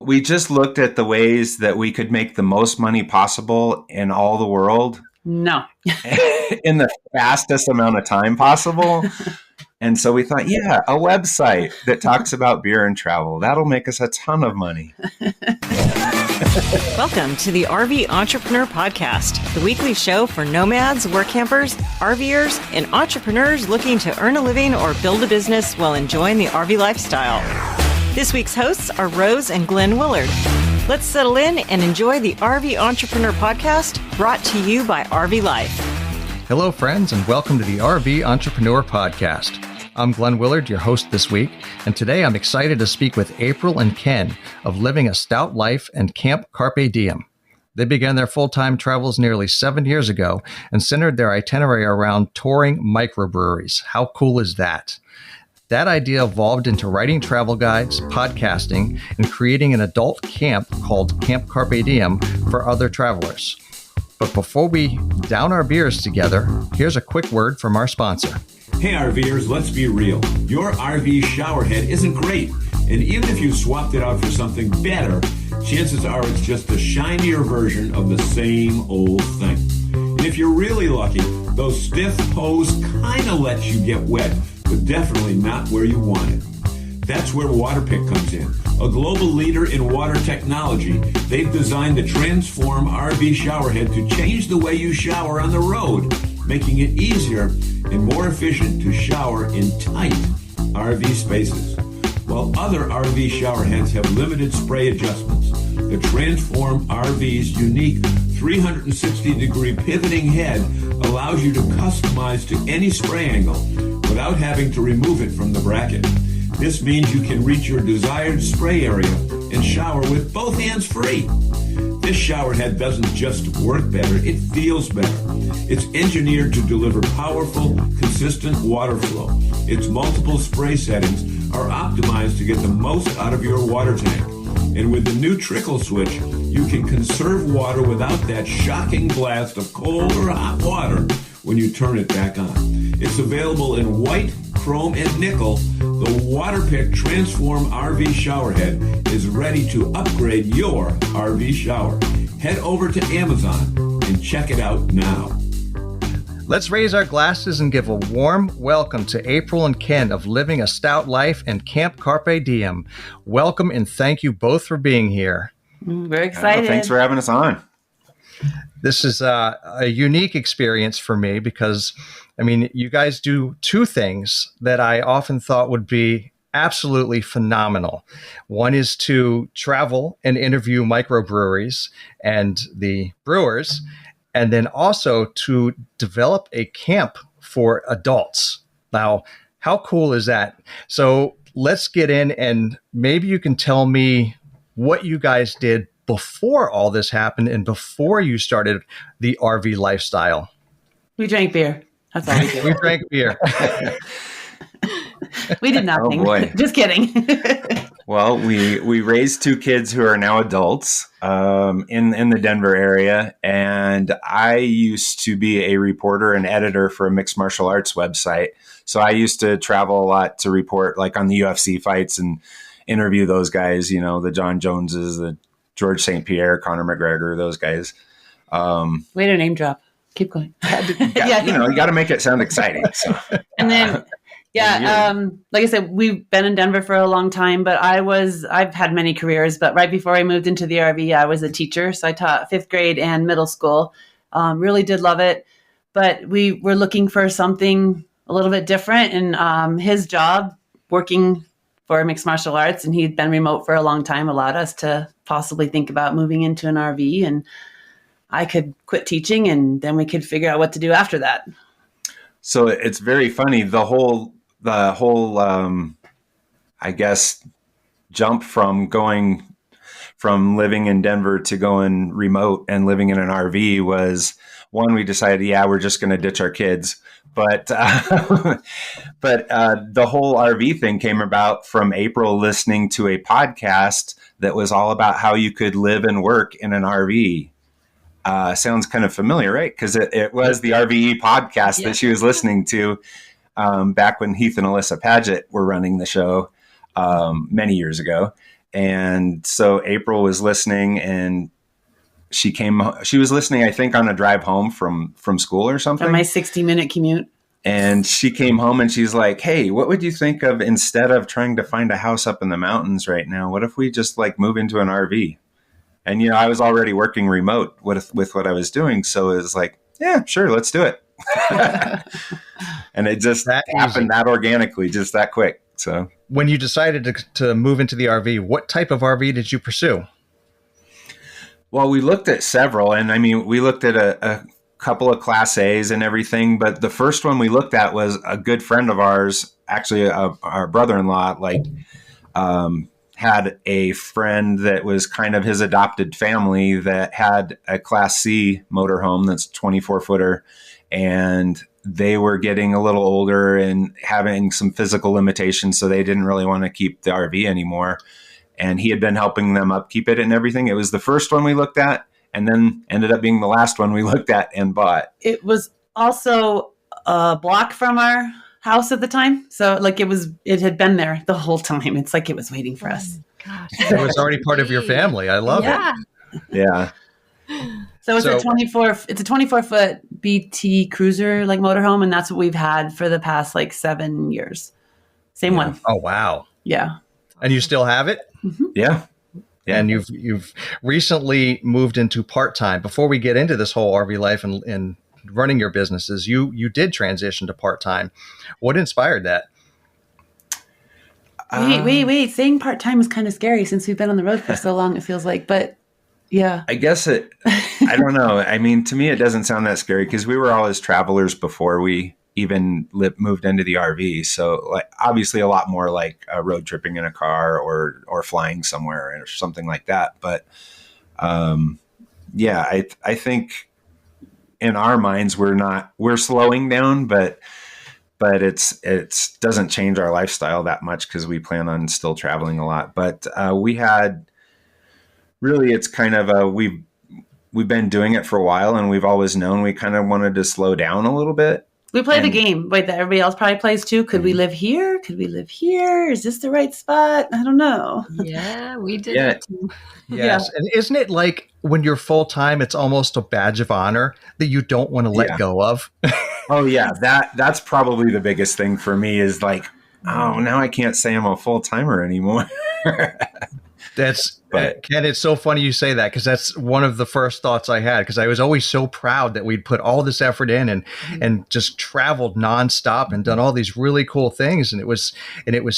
we just looked at the ways that we could make the most money possible in all the world. No. In the fastest amount of time possible. And so we thought, yeah, a website that talks about beer and travel. That'll make us a ton of money. Welcome to the RV Entrepreneur Podcast, the weekly show for nomads, work campers, RVers, and entrepreneurs looking to earn a living or build a business while enjoying the RV lifestyle. This week's hosts are Rose and Glenn Willard. Let's settle in and enjoy the RV Entrepreneur Podcast, brought to you by RV Life. Hello, friends, and welcome to the RV Entrepreneur Podcast. I'm Glenn Willard, your host this week, and today I'm excited to speak with April and Ken of Living a Stout Life and Camp Carpe Diem. They began their full-time travels nearly 7 years ago and centered their itinerary around touring microbreweries. How cool is that? That idea evolved into writing travel guides, podcasting, and creating an adult camp called Camp Carpe Diem for other travelers. But before we down our beers together, here's a quick word from our sponsor. Hey RVers, let's be real. Your RV showerhead isn't great, and even if you swapped it out for something better, chances are it's just a shinier version of the same old thing. And if you're really lucky, those stiff hose kind of let you get wet, but definitely not where you want it. That's where Waterpik comes in. A global leader in water technology, they've designed the Transform RV showerhead to change the way you shower on the road, making it easier and more efficient to shower in tight RV spaces. While other RV showerheads have limited spray adjustments, the Transform RV's unique 360-degree pivoting head allows you to customize to any spray angle without having to remove it from the bracket. This means you can reach your desired spray area and shower with both hands free. This shower head doesn't just work better, it feels better. It's engineered to deliver powerful, consistent water flow. Its multiple spray settings are optimized to get the most out of your water tank. And with the new trickle switch, you can conserve water without that shocking blast of cold or hot water when you turn it back on. It's available in white, chrome, and nickel. The Waterpik Transform RV Showerhead is ready to upgrade your RV shower. Head over to Amazon and check it out now. Let's raise our glasses and give a warm welcome to April and Ken of Living a Stout Life and Camp Carpe Diem. Welcome and thank you both for being here. We're excited. Thanks for having us on. This is a unique experience for me because, I mean, you guys do two things that I often thought would be absolutely phenomenal. One is to travel and interview microbreweries and the brewers, and then also to develop a camp for adults. Now, how cool is that? So let's get in and maybe you can tell me what you guys did before all this happened and before you started the RV lifestyle. We drank beer. That's all we did. We drank beer. We did nothing. Oh boy. Just kidding. Well, we raised two kids who are now adults in the Denver area. And I used to be a reporter and editor for a mixed martial arts website. So I used to travel a lot to report like on the UFC fights and interview those guys, you know, the John Joneses, the George St. Pierre, Conor McGregor, those guys. Way to name drop. Keep going. Yeah, you know, you got to make it sound exciting. So. And then, like I said, we've been in Denver for a long time, but I've had many careers, but right before I moved into the RV, I was a teacher. So I taught 5th grade and middle school. Really did love it, but we were looking for something a little bit different. And his job working for mixed martial arts, and he'd been remote for a long time, allowed us to possibly think about moving into an RV, and I could quit teaching and then we could figure out what to do after that. So it's very funny. The whole, I guess, jump from living in Denver to going remote and living in an RV was one, we decided, we're just going to ditch our kids. But the whole RV thing came about from April listening to a podcast that was all about how you could live and work in an RV. Sounds kind of familiar, right? Because it was the RVE podcast that she was listening to back when Heath and Alyssa Paget were running the show many years ago. And so April was listening, and she was listening, I think, on a drive home from school or something. On my 60-minute commute. And she came home and she's like, hey, what would you think of, instead of trying to find a house up in the mountains right now, what if we just like move into an RV? And, you know, I was already working remote with what I was doing. So it was like, yeah, sure, let's do it. And it just happened that organically, just that quick. So when you decided to move into the RV, what type of RV did you pursue? Well, we looked at several, and I mean, we looked at a couple of Class A's and everything, but the first one we looked at was a good friend of ours, actually our brother-in-law, had a friend that was kind of his adopted family that had a Class C motorhome that's 24-footer, and they were getting a little older and having some physical limitations, so they didn't really want to keep the RV anymore. And he had been helping them upkeep it and everything. It was the first one we looked at, and then ended up being the last one we looked at and bought. It was also a block from our house at the time. So like it had been there the whole time. It's like it was waiting for us. Gosh. It was already part of your family. I love it. Yeah. So it's a 24-foot BT cruiser like motorhome, and that's what we've had for the past like 7 years. Same one. Oh wow. Yeah. And you still have it? Mm-hmm. Yeah. And you've recently moved into part-time. Before we get into this whole RV life and running your businesses, you did transition to part-time. What inspired that? Wait. Saying part-time is kind of scary since we've been on the road for so long, it feels like. But yeah. I guess I don't know. I mean, to me, it doesn't sound that scary because we were always travelers before we even moved into the RV. So like, obviously a lot more like road tripping in a car or flying somewhere or something like that. But yeah, I think in our minds, we're slowing down, but it's doesn't change our lifestyle that much because we plan on still traveling a lot. But we had really, it's kind of we've been doing it for a while, and we've always known we kind of wanted to slow down a little bit. We play the game, that everybody else probably plays too. Could we live here? Could we live here? Is this the right spot? I don't know. Yeah, we did that too. Yes. Yeah. And isn't it like when you're full time, it's almost a badge of honor that you don't want to let go of? Oh yeah. That's probably the biggest thing for me is like, oh, now I can't say I'm a full timer anymore. Ken, it's so funny you say that because that's one of the first thoughts I had because I was always so proud that we'd put all this effort in and just traveled nonstop and done all these really cool things. And it was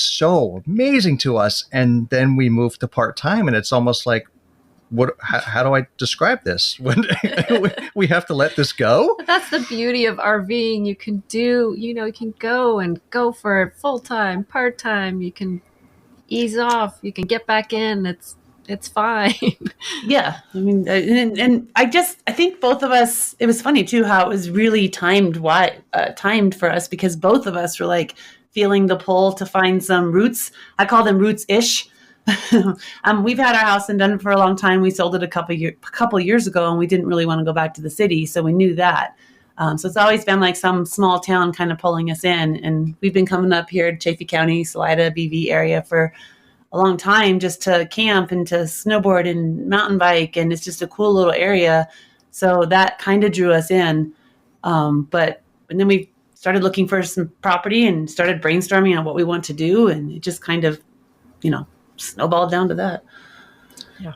so amazing to us. And then we moved to part-time and it's almost like, how do I describe this? When we have to let this go? But that's the beauty of RVing. You can you can go for full-time, part-time. You can ease off. You can get back in. It's fine. Yeah. I mean, and I think both of us, it was funny too, how it was really timed for us because both of us were like feeling the pull to find some roots. I call them roots-ish. We've had our house in Denver for a long time. We sold it a couple years ago and we didn't really want to go back to the city. So we knew that. So it's always been like some small town kind of pulling us in. And we've been coming up here to Chaffee County, Salida, BV area for a long time just to camp and to snowboard and mountain bike. And it's just a cool little area. So that kind of drew us in. And then we started looking for some property and started brainstorming on what we want to do. And it just kind of, snowballed down to that.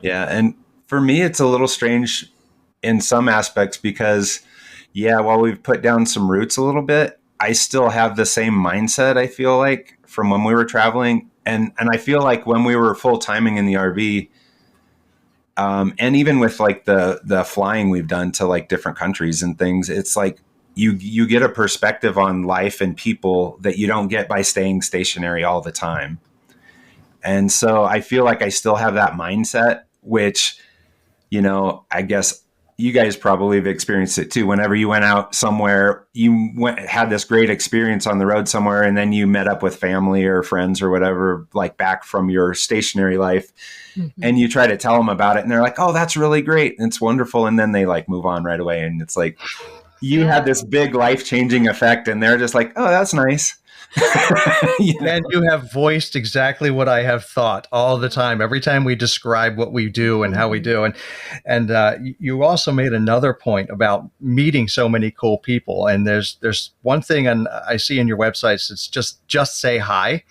Yeah. And for me, it's a little strange in some aspects because while we've put down some roots a little bit, I still have the same mindset, I feel like, from when we were traveling. And I feel like when we were full timing in the RV, and even with like the flying we've done to like different countries and things, it's like you get a perspective on life and people that you don't get by staying stationary all the time. And so I feel like I still have that mindset, which, I guess you guys probably have experienced it too. Whenever you went out somewhere, had this great experience on the road somewhere, and then you met up with family or friends or whatever, like back from your stationary life, and you try to tell them about it, and they're like, "Oh, that's really great. It's wonderful." And then they like move on right away. And it's like, you had this big life-changing effect, and they're just like, "Oh, that's nice." And you have voiced exactly what I have thought all the time. Every time we describe what we do and how we do, and you also made another point about meeting so many cool people. And there's one thing, and I see in your websites, it's just say hi.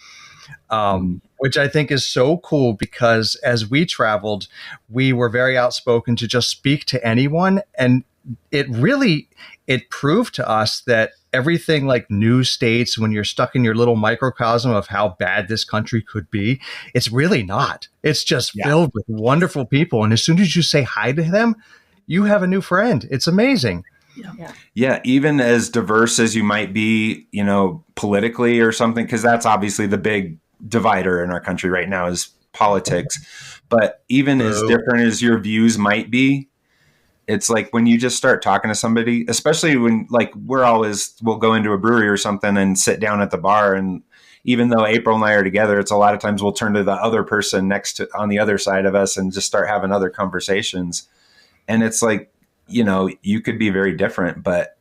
Which I think is so cool, because as we traveled, we were very outspoken to just speak to anyone. And it proved to us that everything like news states, when you're stuck in your little microcosm of how bad this country could be, it's really not. It's just filled with wonderful people. And as soon as you say hi to them, you have a new friend. It's amazing. Yeah, even as diverse as you might be, politically or something, because that's obviously the big divider in our country right now is politics. But even as different as your views might be, it's like when you just start talking to somebody, especially when like we'll go into a brewery or something and sit down at the bar. And even though April and I are together, it's a lot of times we'll turn to the other person on the other side of us and just start having other conversations. And it's like, you could be very different, but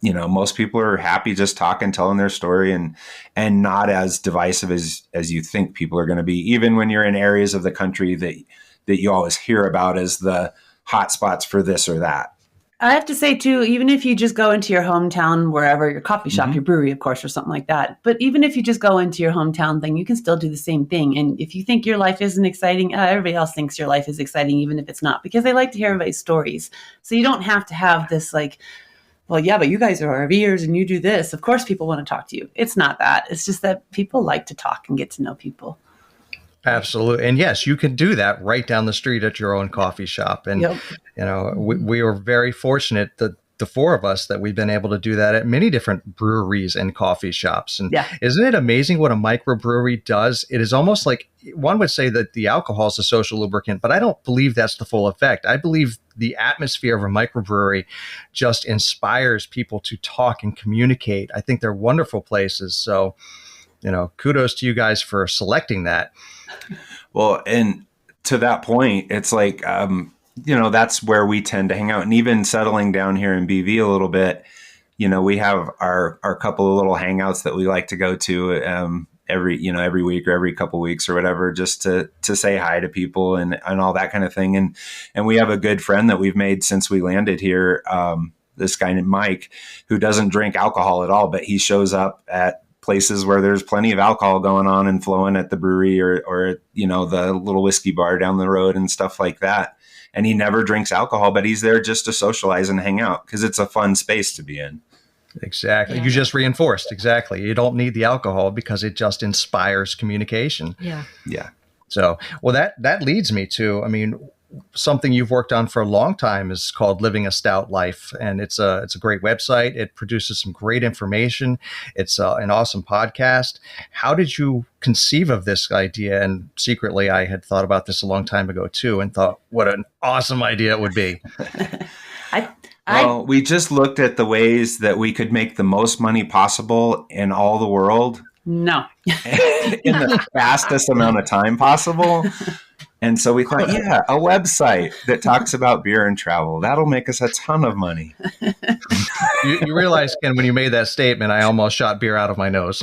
most people are happy just talking, telling their story, and not as divisive as you think people are going to be, even when you're in areas of the country that you always hear about as the hot spots for this or that. I have to say too, even if you just go into your hometown, wherever, your coffee shop, your brewery, of course, or something like that. But even if you just go into your hometown thing, you can still do the same thing. And if you think your life isn't exciting, everybody else thinks your life is exciting, even if it's not, because they like to hear everybody's stories. So you don't have to have this like, well, yeah, but you guys are RVers and you do this. Of course, people want to talk to you. It's not that. It's just that people like to talk and get to know people. Absolutely. And yes, you can do that right down the street at your own coffee shop. And, we were very fortunate that the four of us that we've been able to do that at many different breweries and coffee shops. And isn't it amazing what a microbrewery does? It is almost like one would say that the alcohol is a social lubricant, but I don't believe that's the full effect. I believe the atmosphere of a microbrewery just inspires people to talk and communicate. I think they're wonderful places. So, kudos to you guys for selecting that. Well, and to that point, it's like, that's where we tend to hang out. And even settling down here in BV a little bit, we have our couple of little hangouts that we like to go to every week or every couple of weeks or whatever, just to say hi to people and all that kind of thing. And we have a good friend that we've made since we landed here, this guy named Mike, who doesn't drink alcohol at all, but he shows up at places where there's plenty of alcohol going on and flowing at the brewery or the little whiskey bar down the road and stuff like that. And he never drinks alcohol, but he's there just to socialize and hang out because it's a fun space to be in. Exactly. Yeah. You just reinforced. Exactly. You don't need the alcohol because it just inspires communication. Yeah. Yeah. So, well, that leads me to, something you've worked on for a long time is called Living a Stout Life. And it's a great website. It produces some great information. It's an awesome podcast. How did you conceive of this idea? And secretly, I had thought about this a long time ago too, and thought what an awesome idea it would be. Well, we just looked at the ways that we could make the most money possible in all the world. No. In the fastest amount of time possible. And so we thought, a website that talks about beer and travel, that'll make us a ton of money. You realize, Ken, when you made that statement, I almost shot beer out of my nose.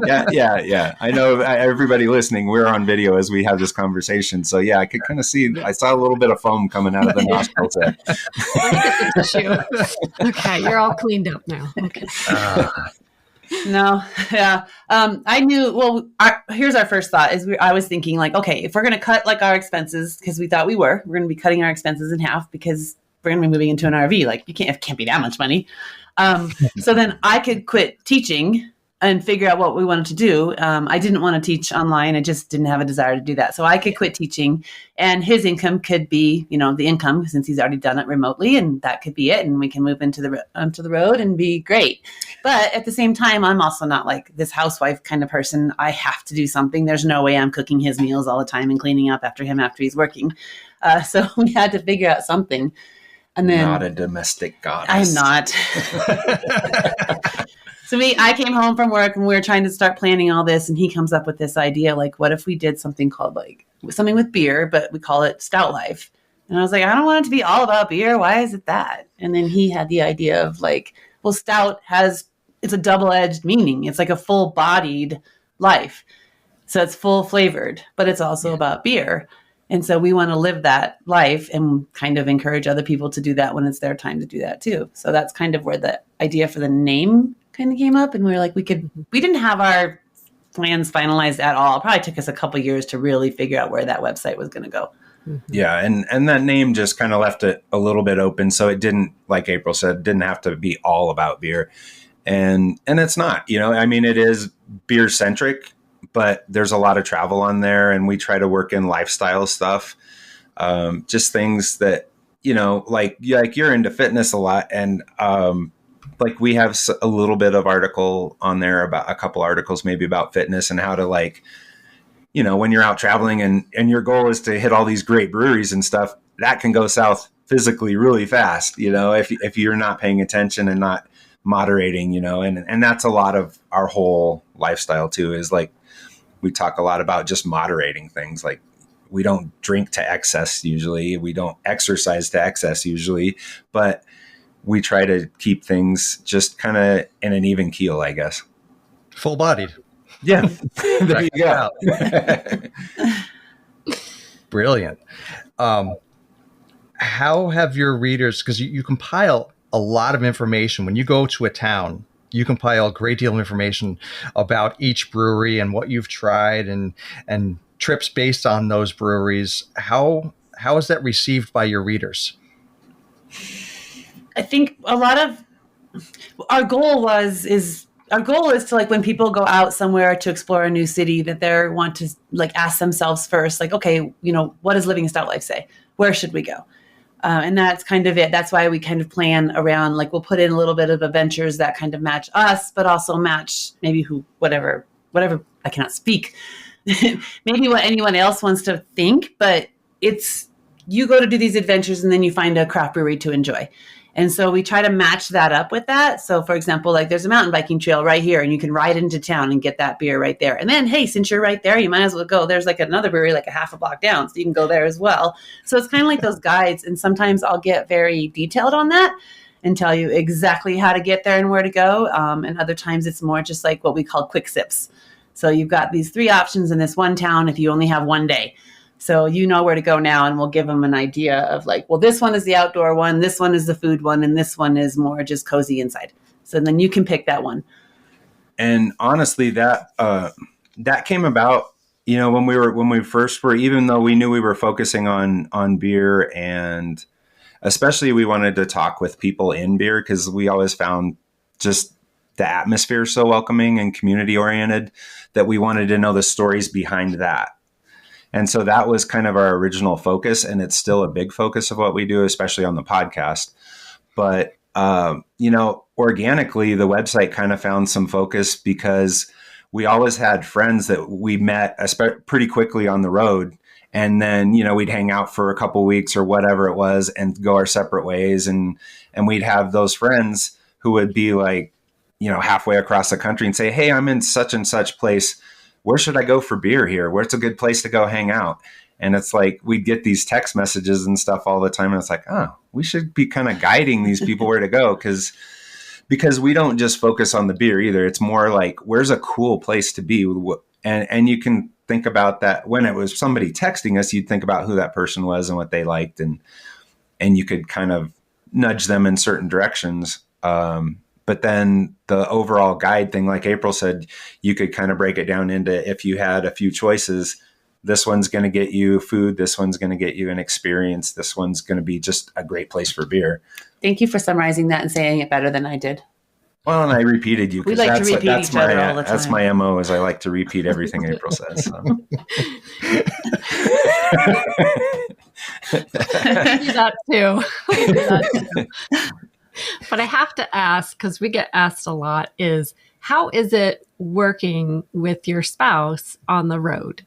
Yeah. I know everybody listening, we're on video as we have this conversation. So I could kind of see, I saw a little bit of foam coming out of the nostrils there. Let me get the tissue. Okay, you're all cleaned up now. Okay. No. Yeah. I knew, here's our first thought I was thinking like, okay, if we're going to cut like our expenses, because we thought we're going to be cutting our expenses in half because we're going to be moving into an RV. Like it can't be that much money. So then I could quit teaching and figure out what we wanted to do. I didn't want to teach online. I just didn't have a desire to do that. So I could quit teaching and his income could be, the income since he's already done it remotely and that could be it. And we can move onto the road and be great. But at the same time, I'm also not like this housewife kind of person. I have to do something. There's no way I'm cooking his meals all the time and cleaning up after him after he's working. So we had to figure out something. And then not a domestic goddess. I'm not. So I came home from work and we were trying to start planning all this. And he comes up with this idea, like, what if we did something called like something with beer, but we call it Stout Life. And I was like, I don't want it to be all about beer. Why is it that? And then he had the idea of like, well, Stout has it's a double-edged meaning. It's like a full-bodied life. So it's full flavored, but it's also about beer. And so we want to live that life and kind of encourage other people to do that when it's their time to do that too. So that's kind of where the idea for the name kind of came up. And we were like, we didn't have our plans finalized at all. It probably took us a couple years to really figure out where that website was going to go. Yeah. And that name just kind of left it a little bit open. So it didn't, like April said, didn't have to be all about beer. And it's not, I mean, it is beer centric, but there's a lot of travel on there, and we try to work in lifestyle stuff. Just things that, like you're into fitness a lot. And, like we have a little bit of article on there, about a couple articles, maybe about fitness and how to, like, when you're out traveling and your goal is to hit all these great breweries and stuff, that can go south physically really fast, if you're not paying attention and not moderating, and that's a lot of our whole lifestyle too, is like, we talk a lot about just moderating things. Like, we don't drink to excess usually. We don't exercise to excess usually, but we try to keep things just kind of in an even keel, I guess. Full bodied. Yeah. There you go. Brilliant. How have your readers, because you compile a lot of information when you go to a town, you compile a great deal of information about each brewery and what you've tried and trips based on those breweries. How is that received by your readers? I think a lot of our goal is to, like, when people go out somewhere to explore a new city, that they want to, like, ask themselves first, like, okay, what does living a stout life say? Where should we go? And that's kind of it. That's why we kind of plan around, like, we'll put in a little bit of adventures that kind of match us, but also match maybe whatever, I cannot speak, maybe what anyone else wants to think, but it's, you go to do these adventures and then you find a craft brewery to enjoy. And so we try to match that up with that. So, for example, like, there's a mountain biking trail right here, and you can ride into town and get that beer right there. And then, hey, since you're right there, you might as well go. There's like another brewery like a half a block down, so you can go there as well. So it's kind of like those guides. And sometimes I'll get very detailed on that and tell you exactly how to get there and where to go. And other times it's more just like what we call quick sips. So you've got these 3 options in this one town if you only have one day. So you know where to go now, and we'll give them an idea of, like, well, this one is the outdoor one, this one is the food one, and this one is more just cozy inside. So then you can pick that one. And honestly, that came about, when we first were, even though we knew we were focusing on beer, and especially we wanted to talk with people in beer, because we always found just the atmosphere so welcoming and community oriented that we wanted to know the stories behind that. And so that was kind of our original focus, and it's still a big focus of what we do, especially on the podcast. But, organically, the website kind of found some focus because we always had friends that we met pretty quickly on the road. And then, we'd hang out for a couple weeks or whatever it was and go our separate ways. And we'd have those friends who would be like, halfway across the country and say, hey, I'm in such and such place. Where should I go for beer here? Where's a good place to go hang out? And it's like, we'd get these text messages and stuff all the time. And it's like, oh, we should be kind of guiding these people where to go. Because we don't just focus on the beer either. It's more like, where's a cool place to be? And you can think about that when it was somebody texting us, you'd think about who that person was and what they liked. And you could kind of nudge them in certain directions. But then the overall guide thing, like April said, you could kind of break it down into, if you had a few choices, this one's going to get you food, this one's going to get you an experience, this one's going to be just a great place for beer. Thank you for summarizing that and saying it better than I did. Well, and I repeated you. We like to repeat each other all the time. That's my MO, is I like to repeat everything April says. So. We do that too. But I have to ask, because we get asked a lot, is how is it working with your spouse on the road?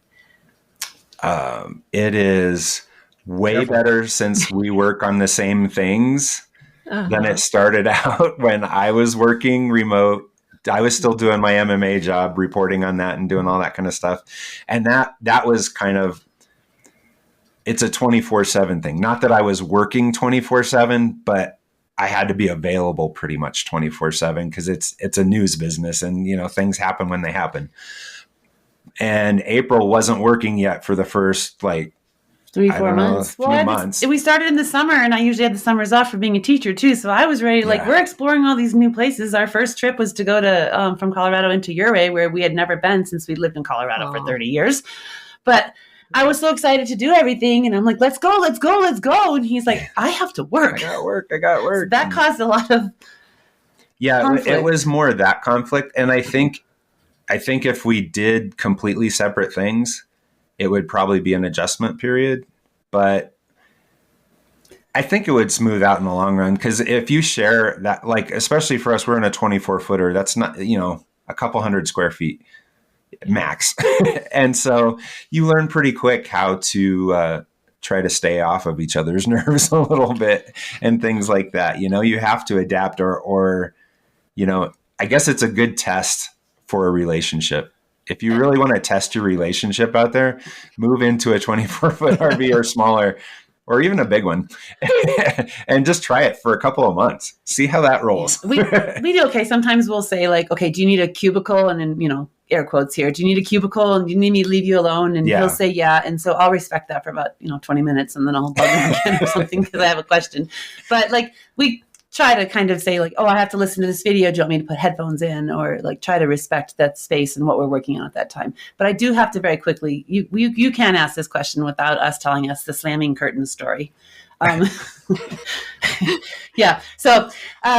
It is way better since we work on the same things than it started out when I was working remote. I was still doing my MMA job, reporting on that and doing all that kind of stuff. And that was kind of, it's a 24/7 thing. Not that I was working 24/7, but I had to be available pretty much 24/7 because it's a news business, and things happen when they happen. And April wasn't working yet for the first 3-4 months. Few months. We started in the summer, and I usually had the summers off for being a teacher too. So I was ready. We're exploring all these new places. Our first trip was to go to from Colorado into Uray, where we had never been since we lived in Colorado for 30 years. But I was so excited to do everything, and I'm like, let's go. And he's like, I have to work. I got work. So that caused a lot of conflict. It was more that conflict. And I think if we did completely separate things, it would probably be an adjustment period. But I think it would smooth out in the long run, because if you share that, especially for us, we're in a 24-footer. That's not, a couple hundred square feet max. And so you learn pretty quick how to try to stay off of each other's nerves a little bit and things like that. You have to adapt or I guess it's a good test for a relationship. If you really want to test your relationship out there, move into a 24-foot RV or smaller, or even a big one, and just try it for a couple of months. See how that rolls. We do okay. Sometimes we'll say okay, do you need a cubicle? And then, air quotes here. Do you need a cubicle? And do you need me to leave you alone? And he'll say, yeah. And so I'll respect that for about, 20 minutes, and then I'll bug him again or something because I have a question. But we try to kind of say oh, I have to listen to this video. Do you want me to put headphones in, or try to respect that space and what we're working on at that time? But I do have to very quickly, you can't ask this question without us telling us the slamming curtain story. Yeah. So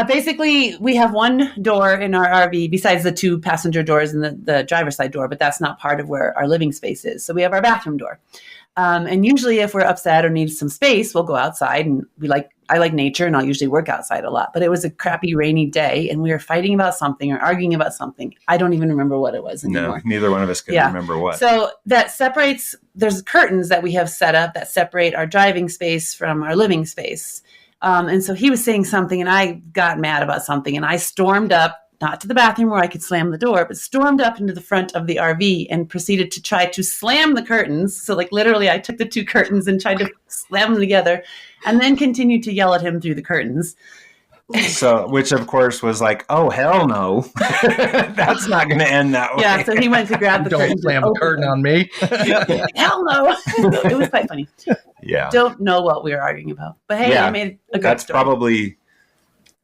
basically we have one door in our RV besides the 2 passenger doors and the driver's side door, but that's not part of where our living space is. So we have our bathroom door. And usually if we're upset or need some space, we'll go outside, and I like nature, and I'll usually work outside a lot. But it was a crappy rainy day, and we were fighting about something or arguing about something. I don't even remember what it was anymore. No, neither one of us could remember what. So that separates, there's curtains that we have set up that separate our driving space from our living space. And so he was saying something, and I got mad about something, and I stormed up, not to the bathroom where I could slam the door, but stormed up into the front of the RV and proceeded to try to slam the curtains. So literally I took the 2 curtains and tried to slam them together, and then continued to yell at him through the curtains. So, which of course was oh, hell no. That's not going to end that way. Yeah, so he went to grab the curtain. Don't slam a curtain on me. Hell no. It was quite funny. Yeah. Don't know what we were arguing about. But hey, I made a good That's story.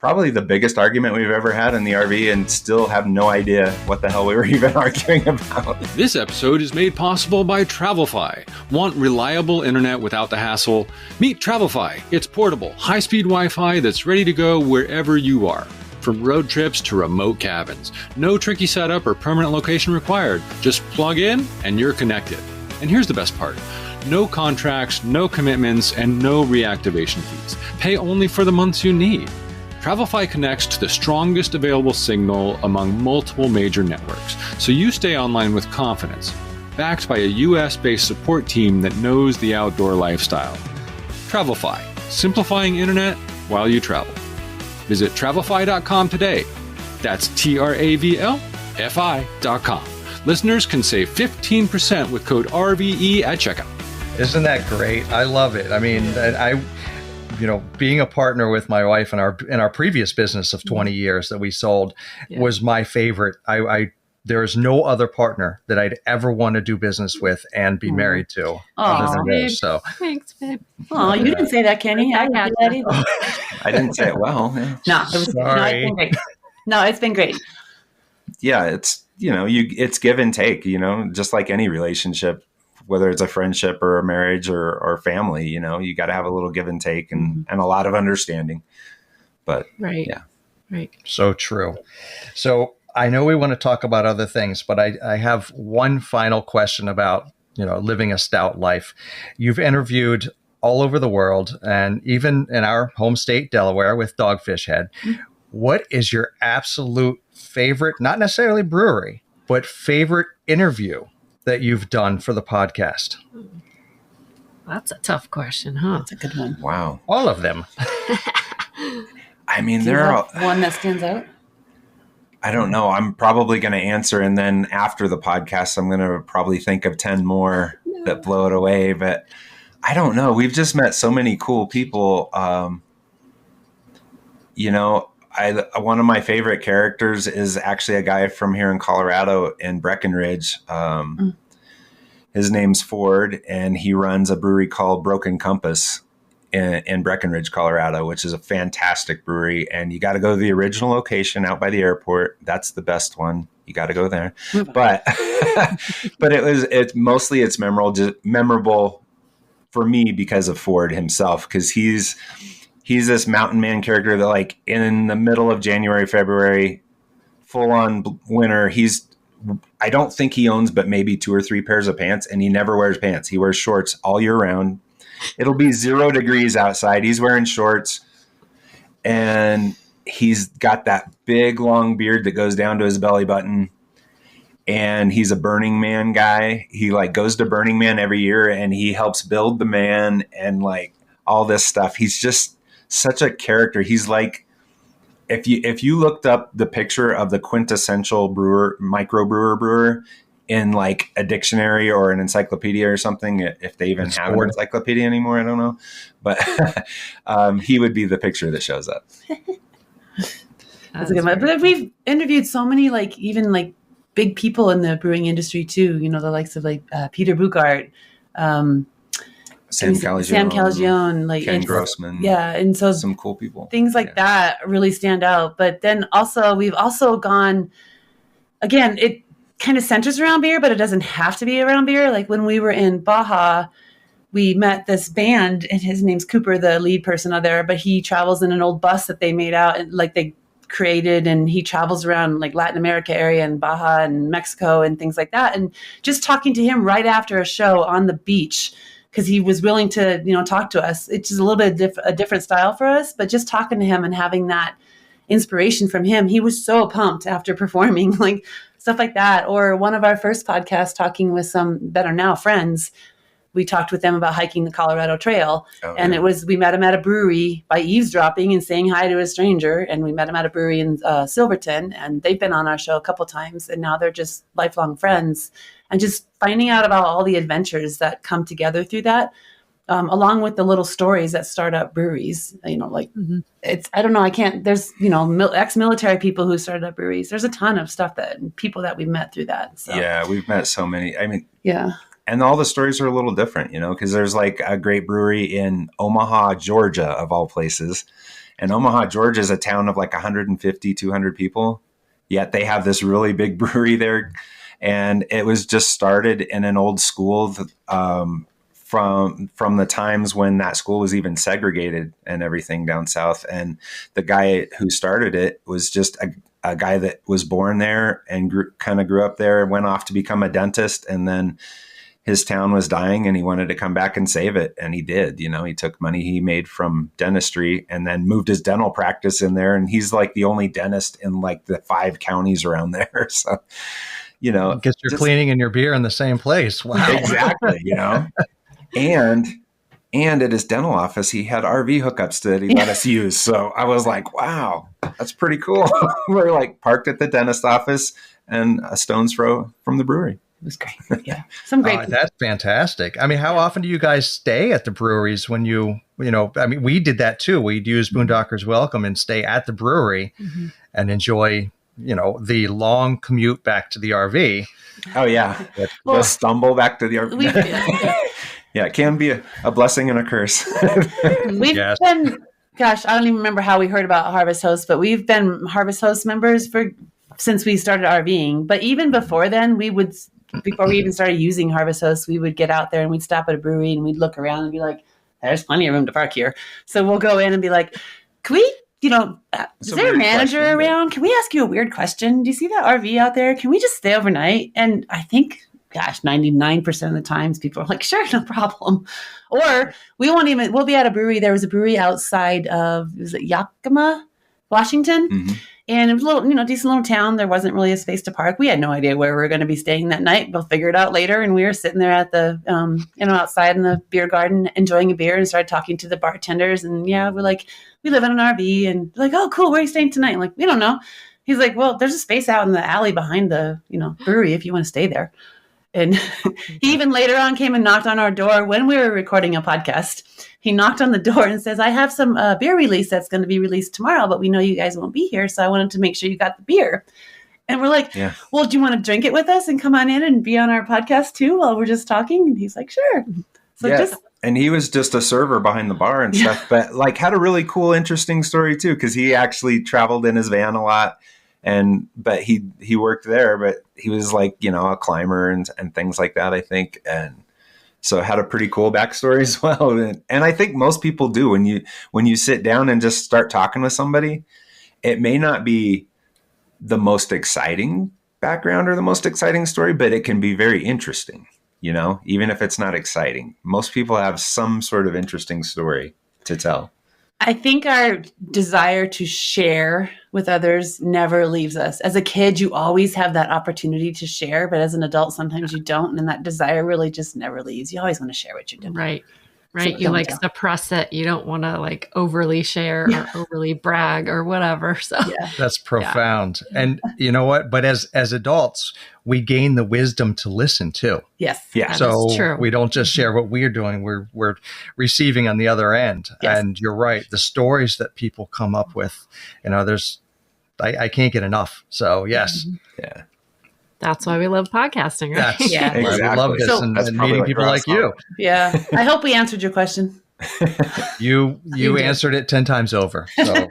probably the biggest argument we've ever had in the RV, and still have no idea what the hell we were even arguing about. This episode is made possible by Travelfy. Want reliable internet without the hassle? Meet Travelfy. It's portable, high-speed Wi-Fi that's ready to go wherever you are. From road trips to remote cabins. No tricky setup or permanent location required. Just plug in and you're connected. And here's the best part. No contracts, no commitments, and no reactivation fees. Pay only for the months you need. Travelfy connects to the strongest available signal among multiple major networks, so you stay online with confidence, backed by a US-based support team that knows the outdoor lifestyle. Travelfy, simplifying internet while you travel. Visit travelfy.com today. That's TRAVLFI.com. Listeners can save 15% with code RVE at checkout. Isn't that great? I love it. I mean, being a partner with my wife in our previous business of 20 years that we sold was my favorite. There is no other partner that I'd ever want to do business with and be married to. Other than this, so thanks, babe. Oh, you didn't say that, Kenny. I got that either. I didn't say it well. No, it was. Sorry. No, it's been great. No, it's been great. Yeah, it's it's give and take. Just like any relationship, whether it's a friendship or a marriage or family, you got to have a little give and take and a lot of understanding. But right. So true. So I know we want to talk about other things, but I have one final question about, living a Stout life. You've interviewed all over the world, and even in our home state, Delaware, with Dogfish Head. What is your absolute favorite, not necessarily brewery, but favorite interview that you've done for the podcast? That's a tough question, huh? That's a good one. Wow. All of them. I mean, there are one that stands out. I don't know. I'm probably going to answer, and then after the podcast, I'm going to probably think of 10 more that blow it away. But I don't know. We've just met so many cool people. One of my favorite characters is actually a guy from here in Colorado in Breckenridge. His name's Ford, and he runs a brewery called Broken Compass in Breckenridge, Colorado, which is a fantastic brewery. And you got to go to the original location out by the airport. That's the best one. You got to go there. But it's mostly memorable for me because of Ford himself, because he's this mountain man character that, like, in the middle of January, February, full on winter, I don't think he owns but maybe 2 or 3 pairs of pants, and he never wears pants. He wears shorts all year round. It'll be 0 degrees outside. He's wearing shorts, and he's got that big long beard that goes down to his belly button. And he's a Burning Man guy. He goes to Burning Man every year, and he helps build the man and all this stuff. He's just such a character. He's like, if you looked up the picture of the quintessential microbrewer in a dictionary or an encyclopedia or something, if they even have an encyclopedia anymore, I don't know, but he would be the picture that shows up. That's a good one. But we've interviewed so many even big people in the brewing industry too. The likes of Peter Bukart, Sam Calagione, Ken Grossman. Yeah. And so some cool people. Things that really stand out. But then we've also gone, again, it kind of centers around beer, but it doesn't have to be around beer. Like when we were in Baja, we met this band, and his name's Cooper, the lead person out there, but he travels in an old bus that they made out and they created, and he travels around Latin America area and Baja and Mexico and things like that. And just talking to him right after a show on the beach, because he was willing to, talk to us. It's just a little bit a different style for us, but just talking to him and having that inspiration from him, he was so pumped after performing, stuff like that. Or one of our first podcasts, talking with some that are now friends, we talked with them about hiking the Colorado Trail. And we met him at a brewery by eavesdropping and saying hi to a stranger. And we met him at a brewery in Silverton, and they've been on our show a couple times, and now they're just lifelong friends. And just finding out about all the adventures that come together through that, along with the little stories that start up breweries, it's, I don't know, there's, ex-military people who started up breweries. There's a ton of stuff people that we've met through that. So. Yeah, we've met so many. Yeah. And all the stories are a little different, because there's a great brewery in Omaha, Georgia, of all places. And Omaha, Georgia is a town of 150, 200 people. Yet they have this really big brewery there. And it was just started in an old school from the times when that school was even segregated and everything down south. And the guy who started it was just a guy that was born there and grew up there, went off to become a dentist, and then his town was dying and he wanted to come back and save it. And he did. He took money he made from dentistry and then moved his dental practice in there. And he's the only dentist in the 5 counties around there. So, I guess you're cleaning and your beer in the same place. Wow. Exactly. And at his dental office, he had RV hookups that he let us use. So I was like, wow, that's pretty cool. We're parked at the dentist office and a stone's throw from the brewery. It was great. Yeah. Some great. That's fantastic. How often do you guys stay at the breweries when we did that too. We'd use Boondockers Welcome and stay at the brewery and enjoy, the long commute back to the RV. Oh yeah. The stumble back to the RV. Yeah, it can be a blessing and a curse. We've been, I don't even remember how we heard about Harvest Host, but we've been Harvest Host members since we started RVing. But even before then, before we even started using Harvest Host, we would get out there and we'd stop at a brewery and we'd look around and be like, there's plenty of room to park here. So we'll go in and be like, can we, is there a manager around? Can we ask you a weird question? Do you see that RV out there? Can we just stay overnight? And I think, 99% of the times people are like, sure, no problem. Or we'll be at a brewery. There was a brewery outside of, was it Yakima, Washington? Mm-hmm. And it was a little, decent little town. There wasn't really a space to park. We had no idea where we were going to be staying that night. We'll figure it out later. And we were sitting there at the, outside in the beer garden, enjoying a beer, and started talking to the bartenders. And we're like, we live in an RV. And like, oh, cool. Where are you staying tonight? I'm like, we don't know. He's like, well, there's a space out in the alley behind the, brewery if you want to stay there. And he even later on came and knocked on our door when we were recording a podcast. He knocked on the door and says, I have some beer release that's going to be released tomorrow, but we know you guys won't be here. So I wanted to make sure you got the beer. And we're like, well, do you want to drink it with us and come on in and be on our podcast too while we're just talking? And he's like, sure. So and he was just a server behind the bar and stuff, but like had a really cool, interesting story too, because he actually traveled in his van a lot. But he worked there, but he was like, a climber and things like that, I think. And so had a pretty cool backstory as well. And I think most people do when you sit down and just start talking with somebody, it may not be the most exciting background or the most exciting story, but it can be very interesting, even if it's not exciting. Most people have some sort of interesting story to tell. I think our desire to share with others never leaves us. As a kid, you always have that opportunity to share, but as an adult, sometimes you don't. And that desire really just never leaves. You always want to share what you're doing. Right. You suppress it. You don't want to overly share or overly brag or whatever. So that's profound. Yeah. And you know what? But as adults, we gain the wisdom to listen too. Yes. Yeah. So we don't just share what we're doing. We're receiving on the other end. Yes. And you're right. The stories that people come up with, I can't get enough. So yes. Mm-hmm. Yeah. That's why we love podcasting, right? Yeah, exactly. I love this and meeting people like you. Yeah. I hope we answered your question. You answered it 10 times over. So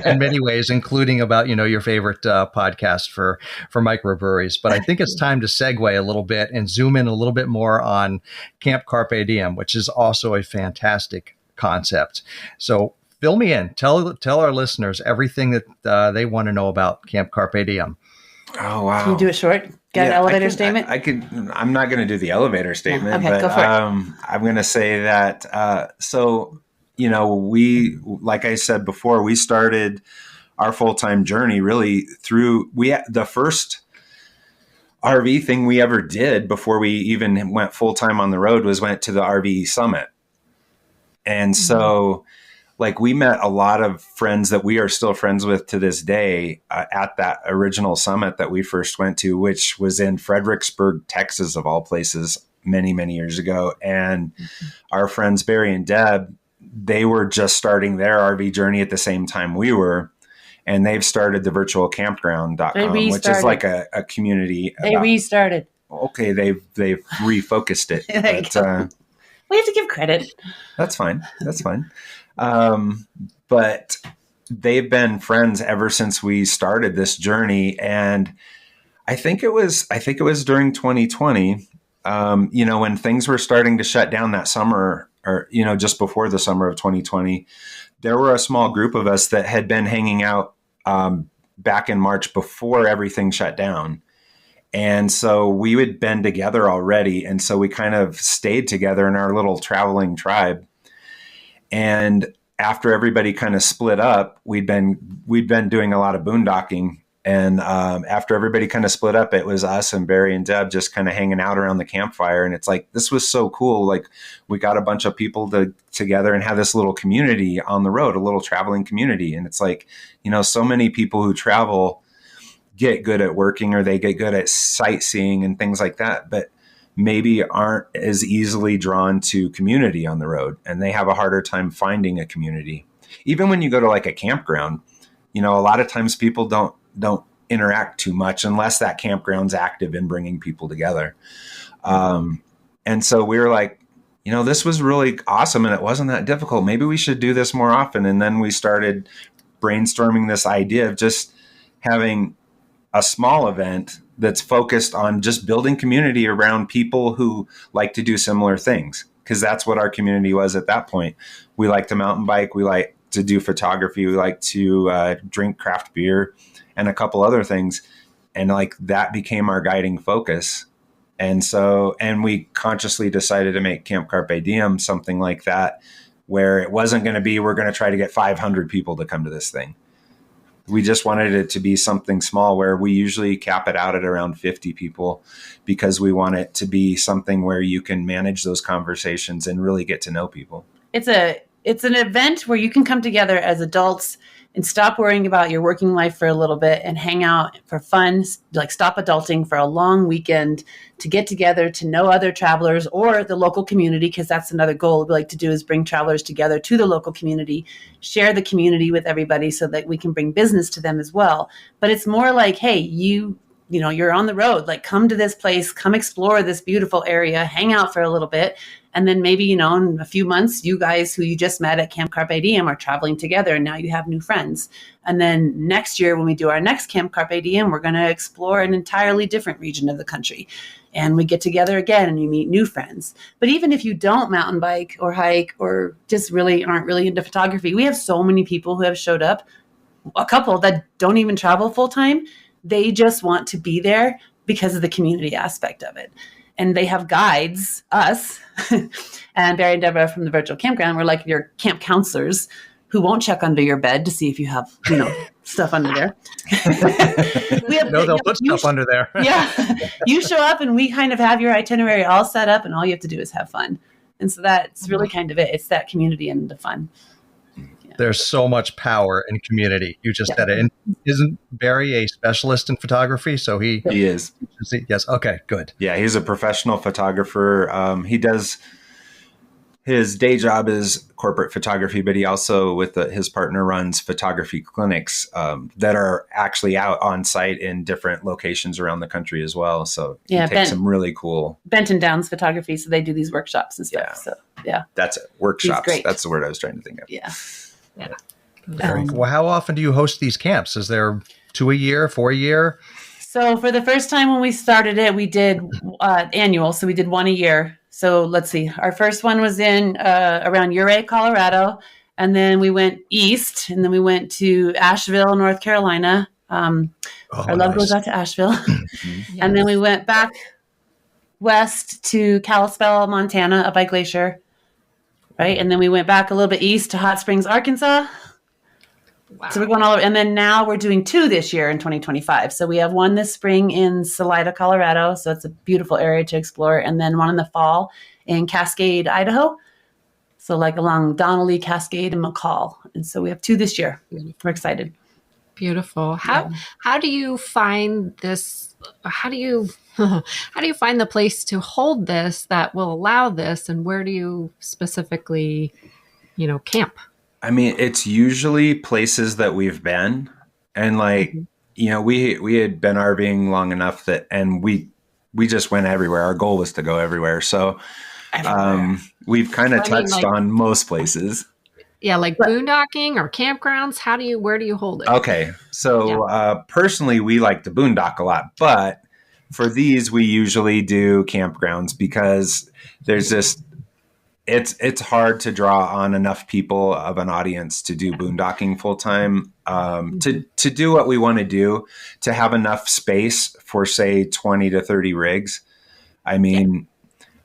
in many ways, including about, your favorite podcast for microbreweries. But I think it's time to segue a little bit and zoom in a little bit more on Camp Carpe Diem, which is also a fantastic concept. So fill me in. Tell our listeners everything that they want to know about Camp Carpe Diem. Oh, wow. Can you do it short? Got an elevator statement? I'm not going to do the elevator statement, but go for it. I'm going to say that, we, like I said before, we started our full-time journey really through, the first RV thing we ever did before we even went full-time on the road went to the RVE Summit. And so we met a lot of friends that we are still friends with to this day at that original summit that we first went to, which was in Fredericksburg, Texas, of all places, many, many years ago. And our friends, Barry and Deb, they were just starting their RV journey at the same time we were. And they've started the virtualcampground.com, which is like a community. They restarted. Okay, they've refocused it. But, we have to give credit. That's fine. But they've been friends ever since we started this journey. And I think it was during 2020, when things were starting to shut down that summer or, just before the summer of 2020, there were a small group of us that had been hanging out, back in March before everything shut down. And so we had been together already. And so we kind of stayed together in our little traveling tribe. And after everybody kind of split up, we'd been doing a lot of boondocking. And after everybody kind of split up, it was us and Barry and Deb just kind of hanging out around the campfire. And it's like, this was so cool. Like we got a bunch of people together and have this little community on the road, a little traveling community. And it's like, so many people who travel get good at working or they get good at sightseeing and things like that, but maybe aren't as easily drawn to community on the road, and they have a harder time finding a community. Even when you go to like a campground, a lot of times people don't interact too much unless that campground's active in bringing people together. And so we were like, this was really awesome and it wasn't that difficult. Maybe we should do this more often. And then we started brainstorming this idea of just having a small event that's focused on just building community around people who like to do similar things. Because that's what our community was at that point. We like to mountain bike. We like to do photography. We like to drink craft beer and a couple other things. And that became our guiding focus. And we consciously decided to make Camp Carpe Diem something like that, where it wasn't going to be, we're going to try to get 500 people to come to this thing. We just wanted it to be something small where we usually cap it out at around 50 people because we want it to be something where you can manage those conversations and really get to know people. It's a it's an event where you can come together as adults and stop worrying about your working life for a little bit and hang out for fun, like stop adulting for a long weekend to get together, to know other travelers or the local community, because that's another goal we like to do, is bring travelers together to the local community, share the community with everybody so that we can bring business to them as well. But it's more like, hey, you know, you're on the road, like come to this place, come explore this beautiful area, hang out for a little bit. And then maybe, you know, in a few months, you guys who you just met at Camp Carpe Diem are traveling together and now you have new friends. And then next year, when we do our next Camp Carpe Diem, we're going to explore an entirely different region of the country. And we get together again and you meet new friends. But even if you don't mountain bike or hike or just really aren't really into photography, we have so many people who have showed up, a couple that don't even travel full time. They just want to be there because of the community aspect of it. And they have guides, us, and Barry and Deborah from the virtual campground. We're like your camp counselors who won't check under your bed to see if you have, you know, stuff under there. They'll put stuff under there. Yeah. You show up and we kind of have your itinerary all set up and all you have to do is have fun. And so that's really kind of it. It's that community and the fun. There's so much power in community. You just said it. And isn't Barry a specialist in photography? So he is. Yes. Okay, good. Yeah, he's a professional photographer. He does, his day job is corporate photography, but he also, with his partner, runs photography clinics that are actually out on site in different locations around the country as well. So he takes some really cool Benton Downs photography. So they do these workshops and stuff. Yeah. So yeah, that's it. Workshops. That's the word I was trying to think of. Yeah. Well, how often do you host these camps? Is there 2 a year, 4 a year? So for the first time when we started it, we did annual. So we did 1 a year. So let's see. Our first one was in around Ouray, Colorado. And then we went east. And then we went to Asheville, North Carolina. Our love goes out to Asheville. And then we went back west to Kalispell, Montana, up by Glacier. Right. And then we went back a little bit east to Hot Springs, Arkansas. Wow. So we're going all over. And then now we're doing 2 this year in 2025. So we have one this spring in Salida, Colorado. So it's a beautiful area to explore. And then one in the fall in Cascade, Idaho. So like along Donnelly, Cascade, and McCall. And so we have 2 this year. We're excited. Beautiful. How do you find this? How do you find the place to hold this that will allow this? And where do you specifically, camp? I mean, it's usually places that we've been, and like, we had been RVing long enough and we just went everywhere. Our goal was to go everywhere. So, we've kind of touched on most places. Yeah. Like boondocking or campgrounds. Where do you hold it? Okay. So, personally, we like to boondock a lot, but for these, we usually do campgrounds because there's this, it's hard to draw on enough people of an audience to do boondocking full time, to do what we want to do, to have enough space for say 20 to 30 rigs. I mean,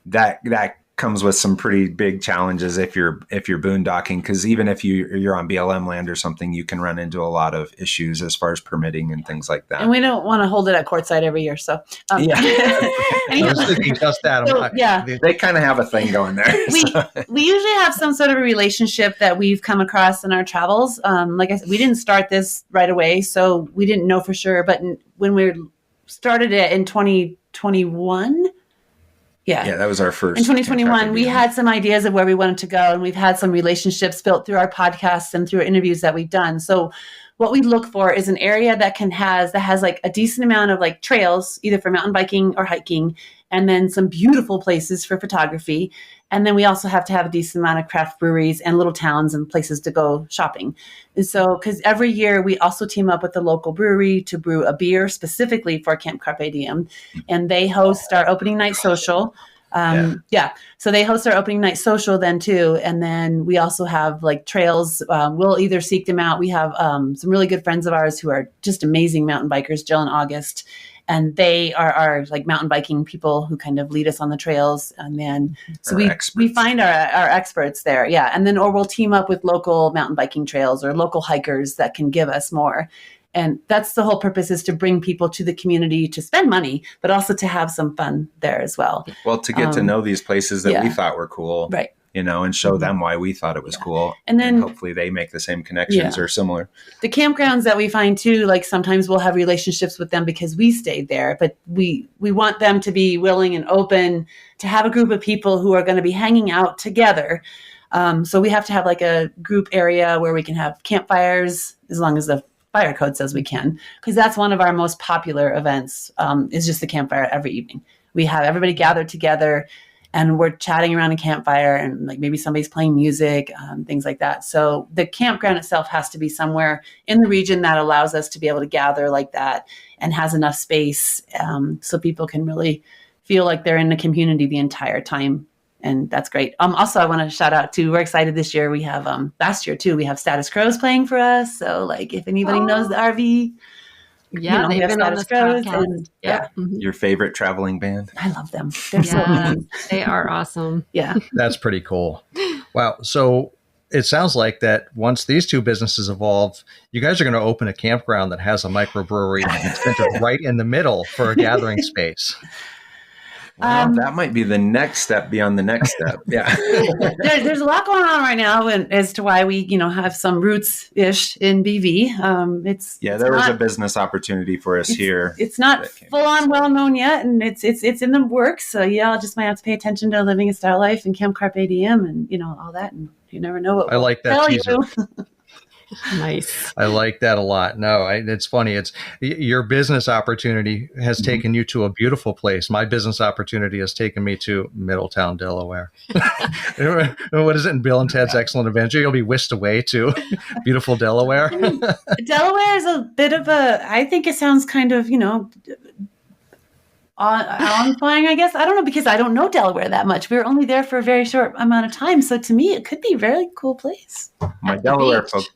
that comes with some pretty big challenges if you're boondocking, because even if you're on BLM land or something, you can run into a lot of issues as far as permitting and things like that. And we don't want to hold it at courtside every year. So I was thinking just that. So, they kind of have a thing going there. We usually have some sort of a relationship that we've come across in our travels. Like I said, we didn't start this right away, so we didn't know for sure. But when we started it in 2021. Yeah, that was our first. In 2021, we had some ideas of where we wanted to go, and we've had some relationships built through our podcasts and through interviews that we've done. So what we look for is an area that has like a decent amount of like trails, either for mountain biking or hiking, and then some beautiful places for photography. And then we also have to have a decent amount of craft breweries and little towns and places to go shopping. And so, because every year we also team up with the local brewery to brew a beer specifically for Camp Carpe Diem. And they host our opening night social. So they host our opening night social then too. And then we also have like trails. We'll either seek them out. We have some really good friends of ours who are just amazing mountain bikers, Jill and August. And they are our like mountain biking people who kind of lead us on the trails. And then, so we find our experts there. Yeah. And then, or we'll team up with local mountain biking trails or local hikers that can give us more. And that's the whole purpose, is to bring people to the community to spend money, but also to have some fun there as well. Well, to get to know these places that we thought were cool. Right. and show them why we thought it was cool. And then hopefully they make the same connections or similar. The campgrounds that we find too, like sometimes we'll have relationships with them because we stayed there, but we want them to be willing and open to have a group of people who are going to be hanging out together. So we have to have like a group area where we can have campfires as long as the fire code says we can, because that's one of our most popular events, is just the campfire every evening. We have everybody gathered together and we're chatting around a campfire, and like maybe somebody's playing music, things like that. So the campground itself has to be somewhere in the region that allows us to be able to gather like that and has enough space, so people can really feel like they're in the community the entire time. And that's great. Also, I want to shout out to, we're excited this year. We have, last year too, we have Status Crows playing for us. So like if anybody knows the RV, yeah, they've been on this podcast. Your favorite traveling band? I love them. They're so nice. They are awesome. Yeah. That's pretty cool. Wow. So it sounds like that once these two businesses evolve, you guys are going to open a campground that has a microbrewery centered right in the middle for a gathering space. Well, that might be the next step beyond the next step. Yeah. There's a lot going on right now as to why we, have some roots-ish in BV. There was a business opportunity for us here. It's not full-on well-known yet, and it's in the works. So I just might have to pay attention to living a style life and Camp Carpe Diem and, all that. And you never know what I like that teaser. Nice. I like that a lot. No, it's funny. It's your business opportunity has taken you to a beautiful place. My business opportunity has taken me to Middletown, Delaware. What is it in Bill and Ted's Excellent Adventure? You'll be whisked away to beautiful Delaware. Delaware is a bit of I think it sounds kind of, awe-inspiring, I guess. I don't know, because I don't know Delaware that much. We were only there for a very short amount of time. So to me, it could be a very cool place. My Delaware folks.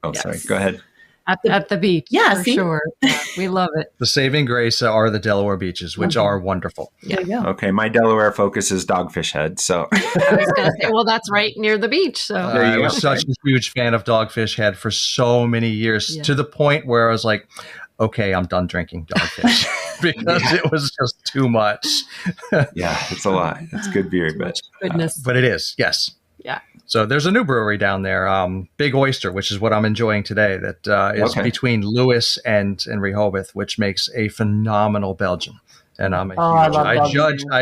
Oh, yes. Sorry. Go ahead. At the beach. Yeah, for sure. Yeah, we love it. The saving grace are the Delaware beaches, which are wonderful. Yeah. Okay. My Delaware focus is Dogfish Head. So I was going to say, well, that's right near the beach. So I was such a huge fan of Dogfish Head for so many years, to the point where I was like, okay, I'm done drinking Dogfish because it was just too much. Yeah, it's a lot. It's good beer, but it is. Yes. Yeah. So there's a new brewery down there, Big Oyster, which is what I'm enjoying today. That is between Lewis and Rehoboth, which makes a phenomenal Belgian. And I'm I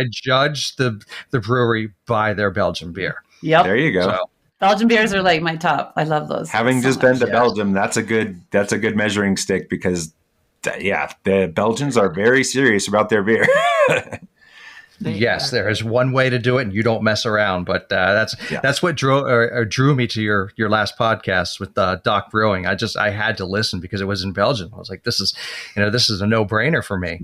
judge the brewery by their Belgian beer. Yep. There you go. So, Belgian beers are like my top. I love those. Having just been to Belgium, that's a good measuring stick, because the Belgians are very serious about their beer. Yes, there is one way to do it, and you don't mess around. But that's what drew me to your last podcast with Doc Brewing. I had to listen because it was in Belgium. I was like, this is a no-brainer for me.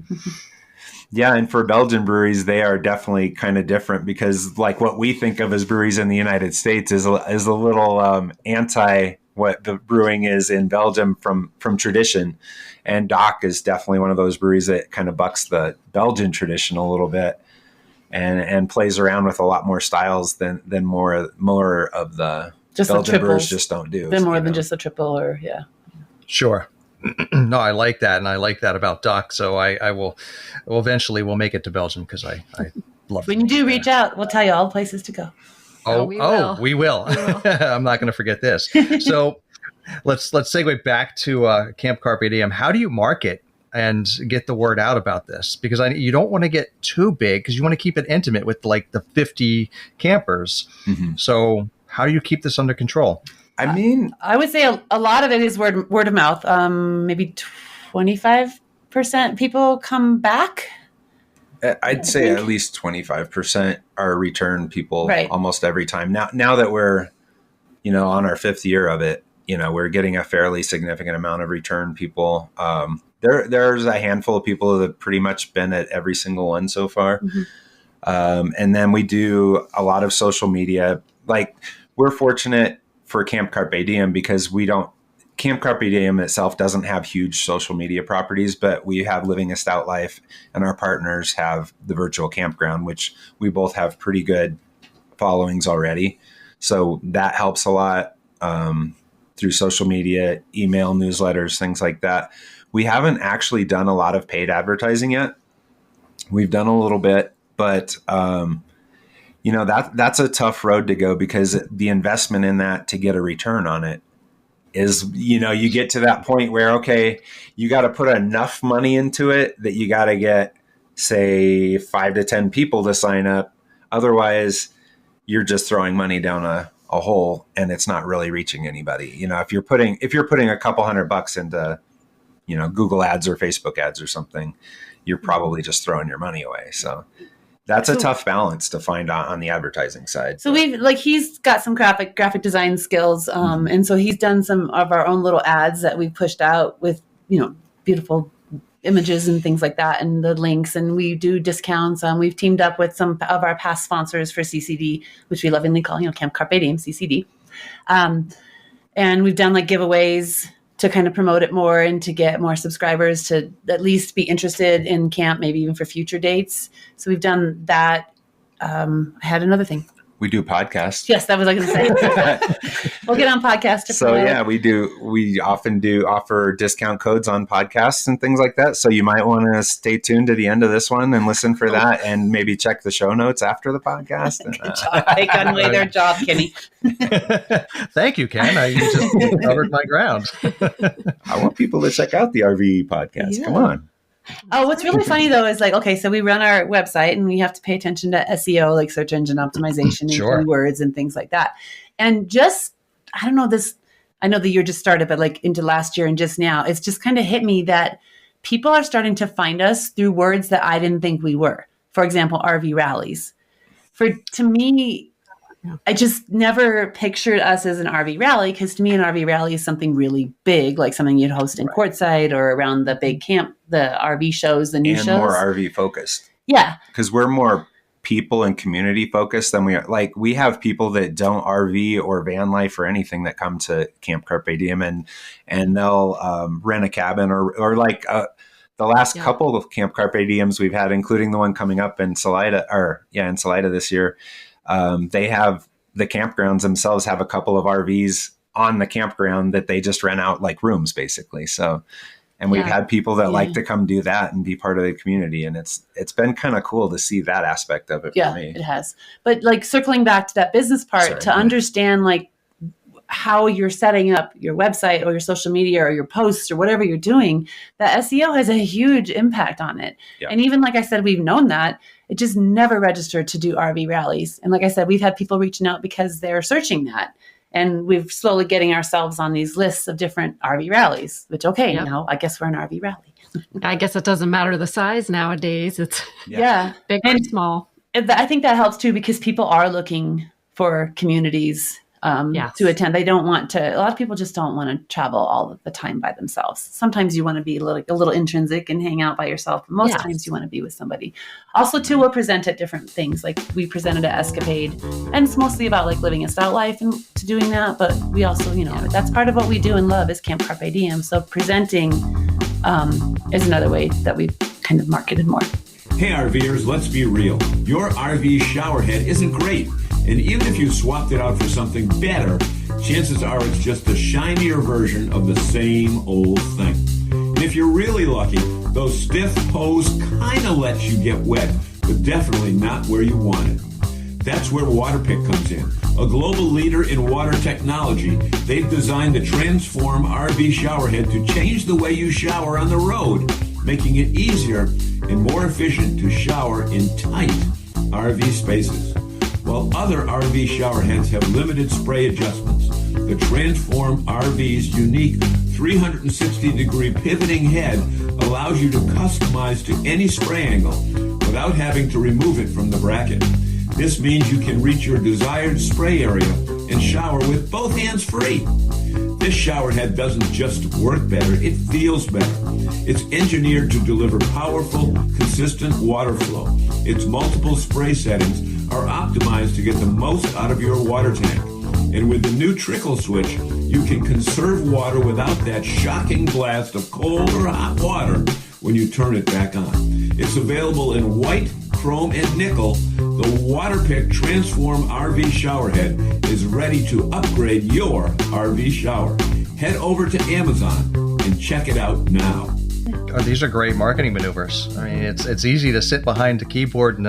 Yeah, and for Belgian breweries, they are definitely kind of different, because like what we think of as breweries in the United States is a little anti what the brewing is in Belgium from tradition. And Doc is definitely one of those breweries that kind of bucks the Belgian tradition a little bit. And plays around with a lot more styles than more of the just Belgian the brewers just don't do. Than more than just a triple or Sure. No, I like that, and I like that about Doc. So I will eventually make it to Belgium, because I love. When you do reach out, we'll tell you all places to go. We will. I'm not going to forget this. So let's segue back to Camp Carpe Diem. How do you market and get the word out about this? Because you don't want to get too big, because you want to keep it intimate with like the 50 campers. Mm-hmm. So how do you keep this under control? I mean, I would say a lot of it is word of mouth. Maybe 25% people come back. I'd say at least 25% are return people almost every time. Now that we're, on our 5th year of it, we're getting a fairly significant amount of return people. There's a handful of people that have pretty much been at every single one so far. Mm-hmm. And then we do a lot of social media. Like, we're fortunate for Camp Carpe Diem because Camp Carpe Diem itself doesn't have huge social media properties, but we have Living a Stout Life, and our partners have the virtual campground, which we both have pretty good followings already. So that helps a lot through social media, email, newsletters, things like that. We haven't actually done a lot of paid advertising yet. We've done a little bit, but that's a tough road to go, because the investment in that to get a return on it is, you get to that point where, okay, you got to put enough money into it that you got to get, say, 5 to 10 people to sign up. Otherwise, you're just throwing money down a hole, and it's not really reaching anybody. If you're putting a couple $100 into, Google ads or Facebook ads or something, you're probably just throwing your money away. So that's a tough balance to find on the advertising side. So he's got some graphic design skills. And so he's done some of our own little ads that we've pushed out with, beautiful images and things like that, and the links, and we do discounts. We've teamed up with some of our past sponsors for CCD, which we lovingly call, Camp Carpe Diem, CCD. And we've done giveaways to kind of promote it more and to get more subscribers to at least be interested in camp, maybe even for future dates. So we've done that. I had another thing. We do podcasts. Yes, that was what I was going to say. We'll get on podcasts. So yeah, we do. We often do offer discount codes on podcasts and things like that. So you might want to stay tuned to the end of this one and listen for that, and maybe check the show notes after the podcast. Good job. They got away their job, Kenny. Thank you, Ken. You just covered my ground. I want people to check out the RVE podcast. Yeah. Come on. Oh, what's really funny though is okay, so we run our website and we have to pay attention to SEO, like search engine optimization, sure, and keywords and things like that. And just, I don't know this, I know the year just started, but into last year and just now, it's just kind of hit me that people are starting to find us through words that I didn't think we were. For example, RV rallies. To me, I just never pictured us as an RV rally, because to me, an RV rally is something really big, like something you'd host in Quartzsite or around the big camp, the RV shows, the new shows. And more RV focused. Yeah. Because we're more people and community focused than we are. We have people that don't RV or van life or anything that come to Camp Carpe Diem, and they'll rent a cabin or the last couple of Camp Carpe Diems we've had, including the one coming up in Salida this year. They have, the campgrounds themselves have a couple of RVs on the campground that they just rent out like rooms, basically. So, and we've had people that like to come do that and be part of the community. And it's been kind of cool to see that aspect of it for me. It has. But circling back to that business part, understand how you're setting up your website or your social media or your posts or whatever you're doing, that SEO has a huge impact on it. Yeah. And even like I said, we've known that. It just never registered to do RV rallies. And like I said, we've had people reaching out because they're searching that. And we're slowly getting ourselves on these lists of different RV rallies, which, now I guess we're an RV rally. I guess it doesn't matter the size nowadays. It's big and small. I think that helps too, because people are looking for communities to attend. They don't want to, a lot of people just don't want to travel all of the time by themselves. Sometimes you want to be a little intrinsic and hang out by yourself. But most times you want to be with somebody. Also too, we'll present at different things. Like we presented at Escapade, and it's mostly about living a stout life and to doing that. But we also, that's part of what we do and love is Camp Carpe Diem. So presenting is another way that we've kind of marketed more. Hey RVers, let's be real. Your RV showerhead isn't great. And even if you swapped it out for something better, chances are it's just a shinier version of the same old thing. And if you're really lucky, those stiff hose kind of let you get wet, but definitely not where you want it. That's where Waterpik comes in. A global leader in water technology, they've designed the Transform RV showerhead to change the way you shower on the road, making it easier and more efficient to shower in tight RV spaces. While other RV showerheads have limited spray adjustments, the Transform RV's unique 360-degree pivoting head allows you to customize to any spray angle without having to remove it from the bracket. This means you can reach your desired spray area and shower with both hands free. This shower head doesn't just work better, it feels better. It's engineered to deliver powerful, consistent water flow. Its multiple spray settings are optimized to get the most out of your water tank. And with the new trickle switch, you can conserve water without that shocking blast of cold or hot water when you turn it back on. It's available in white, chrome, and nickel. The Waterpik Transform RV showerhead is ready to upgrade your RV shower. Head over to Amazon and check it out now. these are great marketing maneuvers. I mean, it's easy to sit behind the keyboard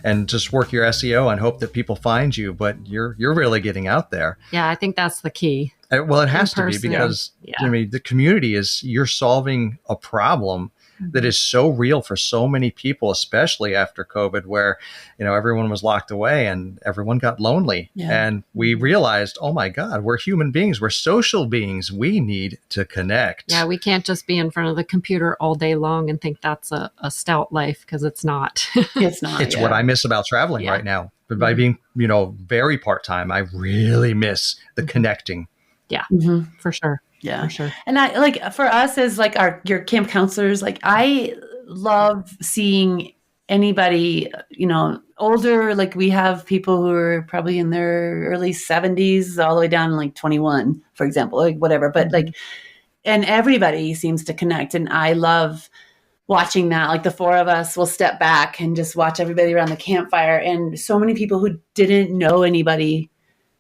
and just work your SEO and hope that people find you, but you're really getting out there. Yeah, I think that's the key. Well, it has to be, because I mean, the community you're solving a problem that is so real for so many people, especially after COVID, where, everyone was locked away and everyone got lonely. Yeah. And we realized, oh my God, we're human beings. We're social beings. We need to connect. Yeah, we can't just be in front of the computer all day long and think that's a stout life, because it's not. It's not. It's what I miss about traveling right now. But by being, very part-time, I really miss the connecting. Yeah, for sure. Yeah, for sure. And I for us as your camp counselors, I love seeing anybody, older. We have people who are probably in their early 70s all the way down to 21, for example, whatever. But and everybody seems to connect. And I love watching that. The four of us will step back and just watch everybody around the campfire. And so many people who didn't know anybody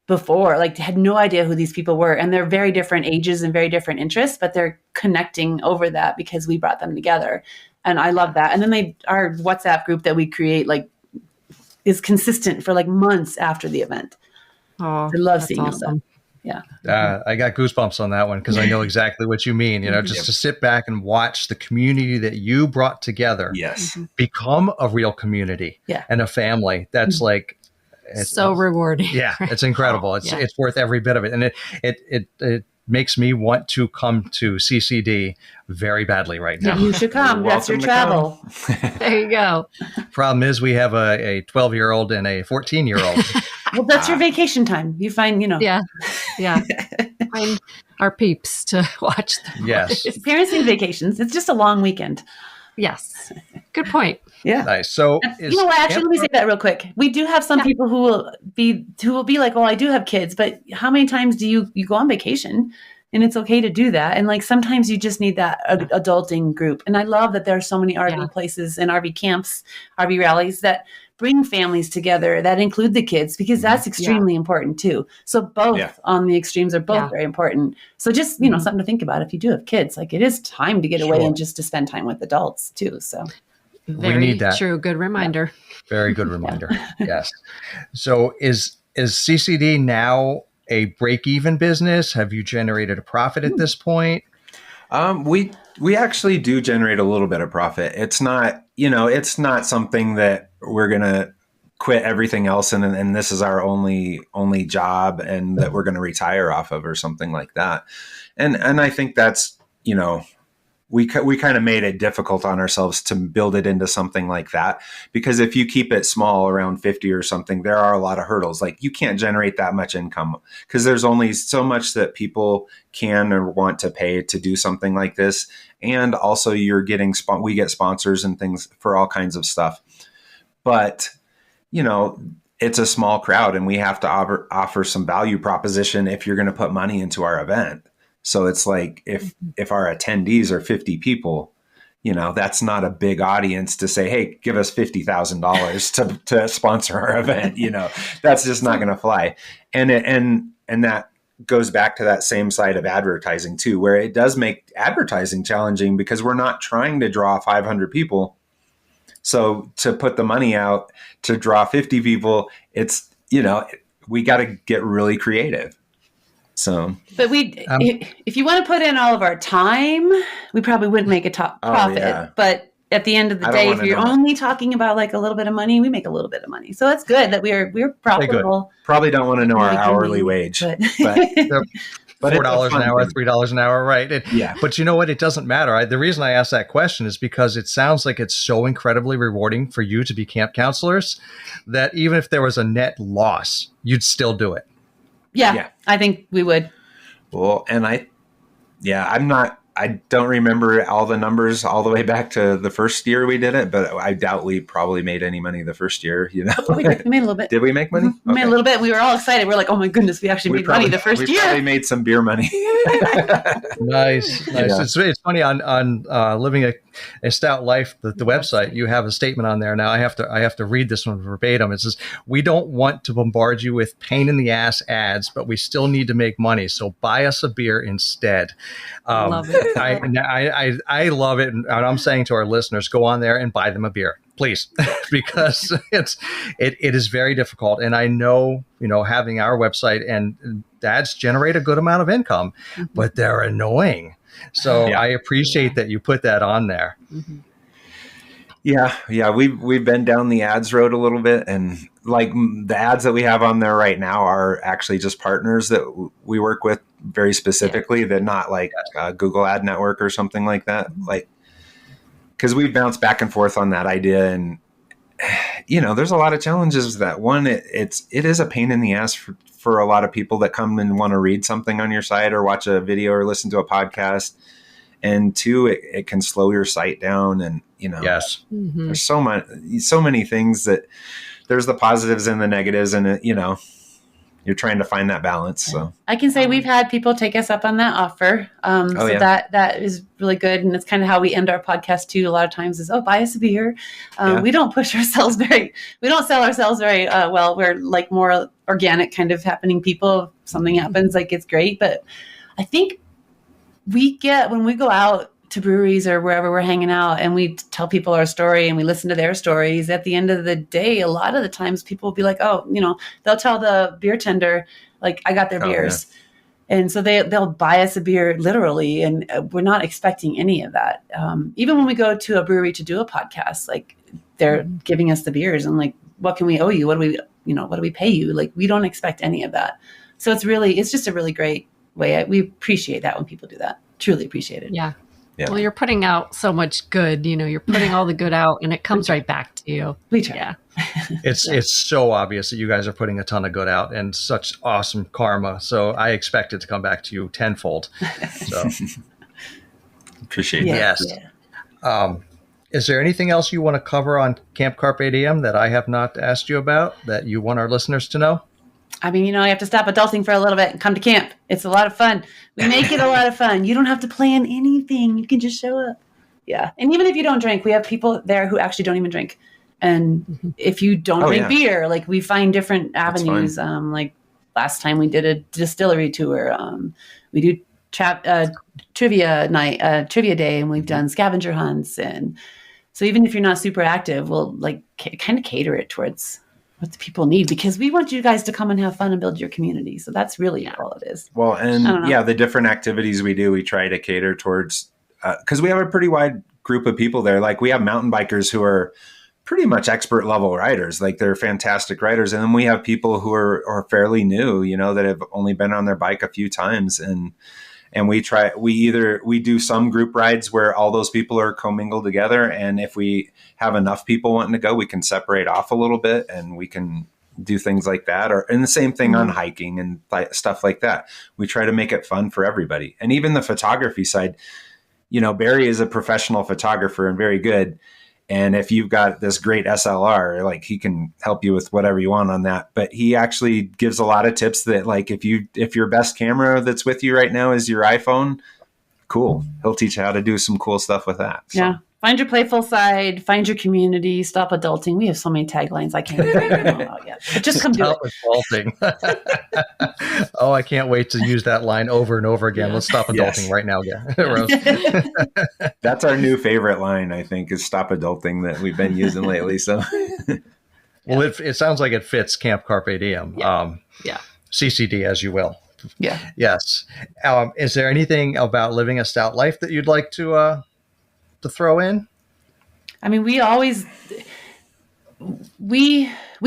before, had no idea who these people were, and they're very different ages and very different interests, but they're connecting over that because we brought them together, and I love that. And then our WhatsApp group that we create is consistent for months after the event. Oh, I love seeing them. Yeah, I got goosebumps on that one, because I know exactly what you mean. Just to sit back and watch the community that you brought together, become a real community, and a family. That's it's so rewarding. Yeah, it's incredible. It's worth every bit of it. And it makes me want to come to CCD very badly right now. You should come. That's your travel. There you go. Problem is, we have a 12-year-old and a 14-year-old. Well, that's your vacation time. You find, Yeah. Find our peeps to watch them. Yes. Parents need vacations. It's just a long weekend. Yes. Good point. Yeah. Nice. So, actually, let me say that real quick. We do have some people who will be like, "Oh, I do have kids," but how many times do you go on vacation? And it's okay to do that. And sometimes you just need that adulting group. And I love that there are so many RV places and RV camps, RV rallies that bring families together that include the kids, because that's extremely important too. So both on the extremes are both very important. So just, something to think about if you do have kids, it is time to get away and just to spend time with adults too. So very we need that. True. Good reminder. Very good reminder. Yes. So is CCD now a break-even business? Have you generated a profit at this point? We actually do generate a little bit of profit. It's not, it's not something that we're going to quit everything else and this is our only job and that we're going to retire off of or something like that. And I think that's, we kind of made it difficult on ourselves to build it into something like that, because if you keep it small, around 50 or something, there are a lot of hurdles. You can't generate that much income because there's only so much that people can or want to pay to do something like this. And also we get sponsors and things for all kinds of stuff. But, it's a small crowd and we have to offer some value proposition if you're going to put money into our event. So it's if our attendees are 50 people, that's not a big audience to say, hey, give us $50,000 to sponsor our event. That's just not going to fly. And that goes back to that same side of advertising too, where it does make advertising challenging because we're not trying to draw 500 people. So to put the money out to draw 50 people, it's, we got to get really creative. So, but if you want to put in all of our time, we probably wouldn't make a profit. Yeah. But at the end of the day, if you're only talking about a little bit of money, we make a little bit of money. So it's good that we're profitable. Probably don't want to know our hourly wage, but $4 an hour, $3 an hour, right? But you know what? It doesn't matter. The reason I asked that question is because it sounds like it's so incredibly rewarding for you to be camp counselors that even if there was a net loss, you'd still do it. Yeah, I think we would. Well, and I don't remember all the numbers all the way back to the first year we did it, but I doubt we probably made any money the first year, We made a little bit. Did we make money? We made a little bit. We were all excited. We're like, oh my goodness, we actually made money the first year. We probably made some beer money. Nice. Yeah. It's funny on living in Stout Life, the website, you have a statement on there. Now I have to read this one verbatim. It says, "We don't want to bombard you with pain in the ass ads, but we still need to make money. So buy us a beer instead." Love it. I love it. And I'm saying to our listeners, go on there and buy them a beer, please, because it is very difficult. And I know, having our website and ads generate a good amount of income, but they're annoying. So I appreciate that you put that on there. Mm-hmm. Yeah. We've been down the ads road a little bit, and like the ads that we have on there right now are actually just partners that we work with very specifically. They're not like Google Ad Network or something like that. Like, because we've bounced back and forth on that idea, and there's a lot of challenges with that. One, it is a pain in the ass for a lot of people that come and want to read something on your site or watch a video or listen to a podcast. And two, it can slow your site down. And, yes, there's so many things that there's the positives and the negatives, and you're trying to find that balance. So I can say we've had people take us up on that offer. That is really good. And it's kind of how we end our podcast too. A lot of times is, buy us a beer. We don't push ourselves we don't sell ourselves very well. We're like more organic kind of happening people. If something happens, like it's great. But I think when we go out to breweries or wherever we're hanging out and we tell people our story and we listen to their stories, at the end of the day, a lot of the times people will be like, they'll tell the beer tender, like, I got their beers. Yeah. And so they'll buy us a beer literally. And we're not expecting any of that. Even when we go to a brewery to do a podcast, like they're giving us the beers and like, what can we owe you? What do we pay you? Like, we don't expect any of that. So it's just a really great way. We appreciate that when people do that. Truly appreciate it. Yeah. Well, you're putting out so much good, you're putting all the good out and it comes right back to you. We try. Yeah. It's so obvious that you guys are putting a ton of good out and such awesome karma. So I expect it to come back to you tenfold. So appreciate that. Yes. Yeah. Is there anything else you want to cover on Camp Carpe Diem that I have not asked you about that you want our listeners to know? I mean, you have to stop adulting for a little bit and come to camp. It's a lot of fun. We make it a lot of fun. You don't have to plan anything. You can just show up. Yeah. And even if you don't drink, we have people there who actually don't even drink. And if you don't drink beer, like we find different avenues. Like last time we did a distillery tour. We do trivia night, trivia day, and we've done scavenger hunts. And so even if you're not super active, we'll like kind of cater it towards what the people need, because we want you guys to come and have fun and build your community. So that's really all it is. Well, and the different activities we do, we try to cater towards, because we have a pretty wide group of people there. Like we have mountain bikers who are pretty much expert level riders. Like they're fantastic riders. And then we have people who are fairly new, that have only been on their bike a few times. And we do some group rides where all those people are commingled together. And if we have enough people wanting to go, we can separate off a little bit and we can do things like that. And the same thing on hiking and stuff like that. We try to make it fun for everybody. And even the photography side, Barry is a professional photographer and very good. And if you've got this great SLR, like he can help you with whatever you want on that. But he actually gives a lot of tips that like, if your best camera that's with you right now is your iPhone, cool. He'll teach you how to do some cool stuff with that. So. Yeah. Find your playful side, find your community, stop adulting. We have so many taglines. I can't even figure them out yet. But just come do it. Adulting. Oh, I can't wait to use that line over and over again. Let's stop adulting right now. Yeah. That's our new favorite line, I think, is stop adulting that we've been using lately. So, well, it sounds like it fits Camp Carpe Diem. CCD, as you will. Yeah. Yes. Is there anything about living a stout life that you'd like to throw in? I mean, we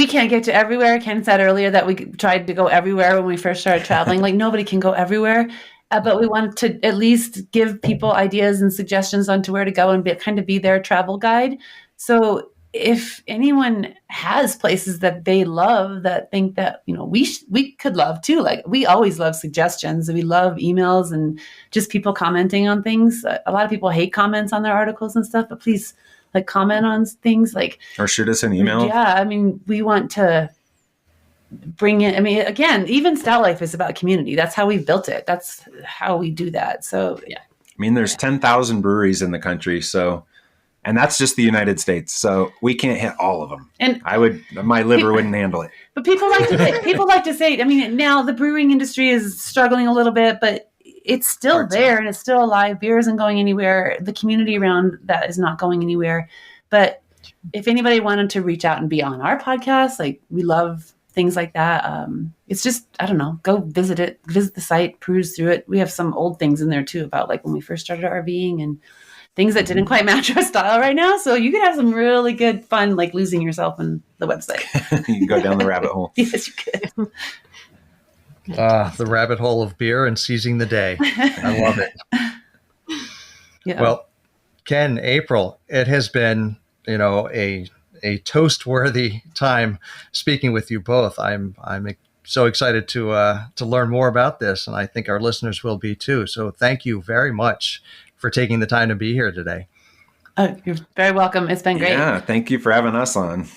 can't get to everywhere. Ken said earlier that we tried to go everywhere when we first started traveling. Like nobody can go everywhere, but we want to at least give people ideas and suggestions on to where to go and be their travel guide. So if anyone has places that they love that think that, we could love too. Like we always love suggestions. We love emails and just people commenting on things. A lot of people hate comments on their articles and stuff, but please like comment on things or shoot us an email. Yeah. I mean, we want to bring in, again, even Stout Life is about community. That's how we've built it. That's how we do that. So, yeah. There's 10,000 breweries in the country. So And that's just the United States. So we can't hit all of them. And my liver wouldn't handle it. But people like to say, I mean, now the brewing industry is struggling a little bit, but it's still there and it's still alive. Beer isn't going anywhere. The community around that is not going anywhere. But if anybody wanted to reach out and be on our podcast, like, we love things like that. It's just, I don't know, go visit the site, peruse through it. We have some old things in there too about like when we first started RVing and things that didn't quite match our style right now. So you could have some really good fun, like losing yourself in the website. You can go down the rabbit hole. Yes, you could. The rabbit hole of beer and seizing the day. I love it. Yeah. Well, Ken, April, it has been, a toast-worthy time speaking with you both. I'm so excited to learn more about this, and I think our listeners will be too. So thank you very much for taking the time to be here today. You're very welcome. It's been great. Yeah, thank you for having us on.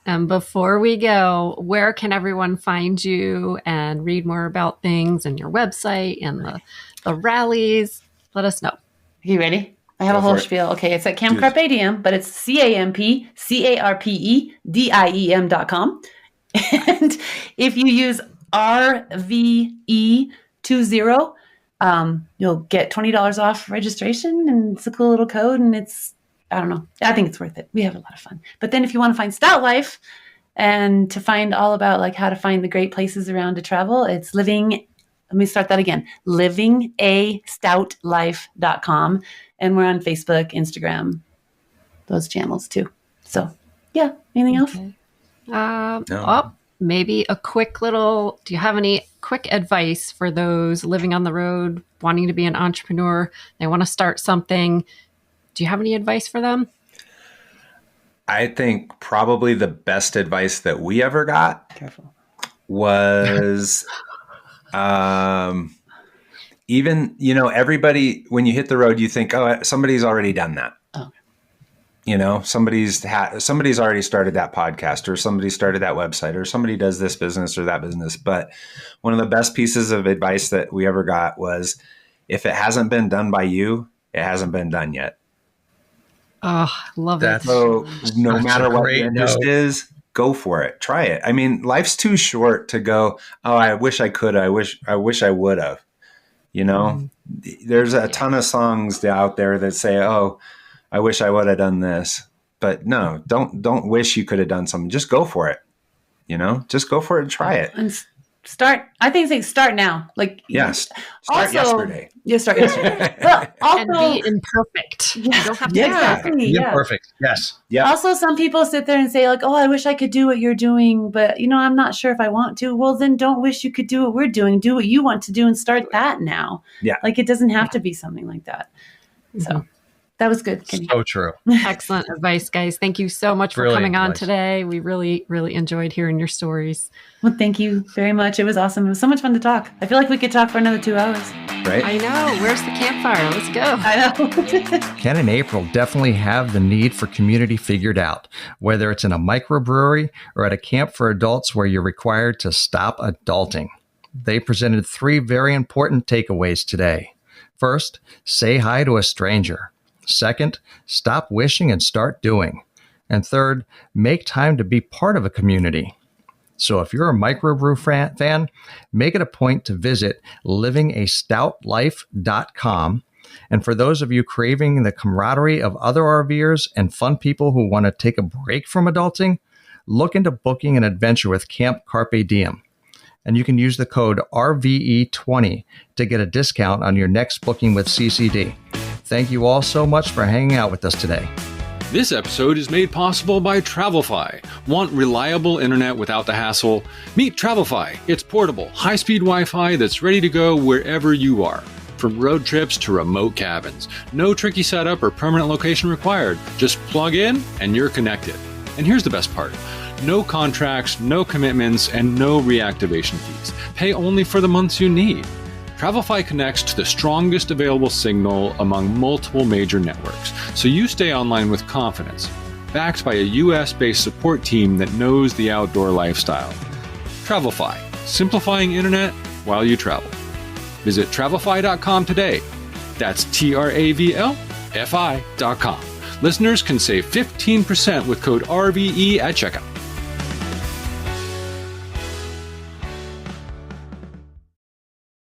And before we go, where can everyone find you and read more about things and your website and the rallies? Let us know. Are you ready? I have a whole spiel. Okay, it's at Camp Carpe Diem, but it's CampCarpediem.com. And if you use RVE20, you'll get $20 off registration, and it's a cool little code, and it's, I don't know, I think it's worth it. We have a lot of fun. But then if you want to find Stout Life and to find all about like how to find the great places around to travel, it's livingastoutlife.com. And we're on Facebook, Instagram, those channels too. So yeah, anything else? Okay. Maybe a quick little, do you have any quick advice for those living on the road, wanting to be an entrepreneur? They want to start something. Do you have any advice for them? I think probably the best advice that we ever got was even, everybody, when you hit the road, you think, oh, somebody's already done that. Oh. Somebody's already started that podcast, or somebody started that website, or somebody does this business or that business. But one of the best pieces of advice that we ever got was, if it hasn't been done by you, it hasn't been done yet. Oh, love it. So no matter what your interest is, go for it. Try it. I mean, life's too short to go, oh, I wish I could. I wish I would have. There's a ton of songs out there that say, oh, I wish I would have done this. But no, don't wish you could have done something. Just go for it. Just go for it and try it. And start now. Like, yes. Start yesterday. Yeah, start yesterday. But also, and be imperfect. Yeah, you don't have to be exactly. Imperfect. Yes. Yeah. Also, some people sit there and say like, oh, I wish I could do what you're doing, but I'm not sure if I want to. Well, then don't wish you could do what we're doing. Do what you want to do and start that now. Yeah. Like, it doesn't have to be something like that. So that was good. So true. Excellent advice, guys. Thank you so much for coming on today. We really, really enjoyed hearing your stories. Well, thank you very much. It was awesome. It was so much fun to talk. I feel like we could talk for another 2 hours. Right? I know. Where's the campfire? Let's go. I know. Ken and April definitely have the need for community figured out, whether it's in a microbrewery or at a camp for adults where you're required to stop adulting. They presented 3 very important takeaways today. First, say hi to a stranger. Second, stop wishing and start doing. And third, make time to be part of a community. So if you're a microbrew fan, make it a point to visit livingastoutlife.com. And for those of you craving the camaraderie of other RVers and fun people who want to take a break from adulting, look into booking an adventure with Camp Carpe Diem. And you can use the code RVE20 to get a discount on your next booking with CCD. Thank you all so much for hanging out with us today. This episode is made possible by Travelfy. Want reliable internet without the hassle? Meet Travelfy. It's portable, high-speed Wi-Fi that's ready to go wherever you are. From road trips to remote cabins. No tricky setup or permanent location required. Just plug in and you're connected. And here's the best part. No contracts, no commitments, and no reactivation fees. Pay only for the months you need. Travelfy connects to the strongest available signal among multiple major networks, so you stay online with confidence, backed by a US-based support team that knows the outdoor lifestyle. Travelfy, simplifying internet while you travel. Visit travelfy.com today. That's TRAVLFI.com. Listeners can save 15% with code RVE at checkout.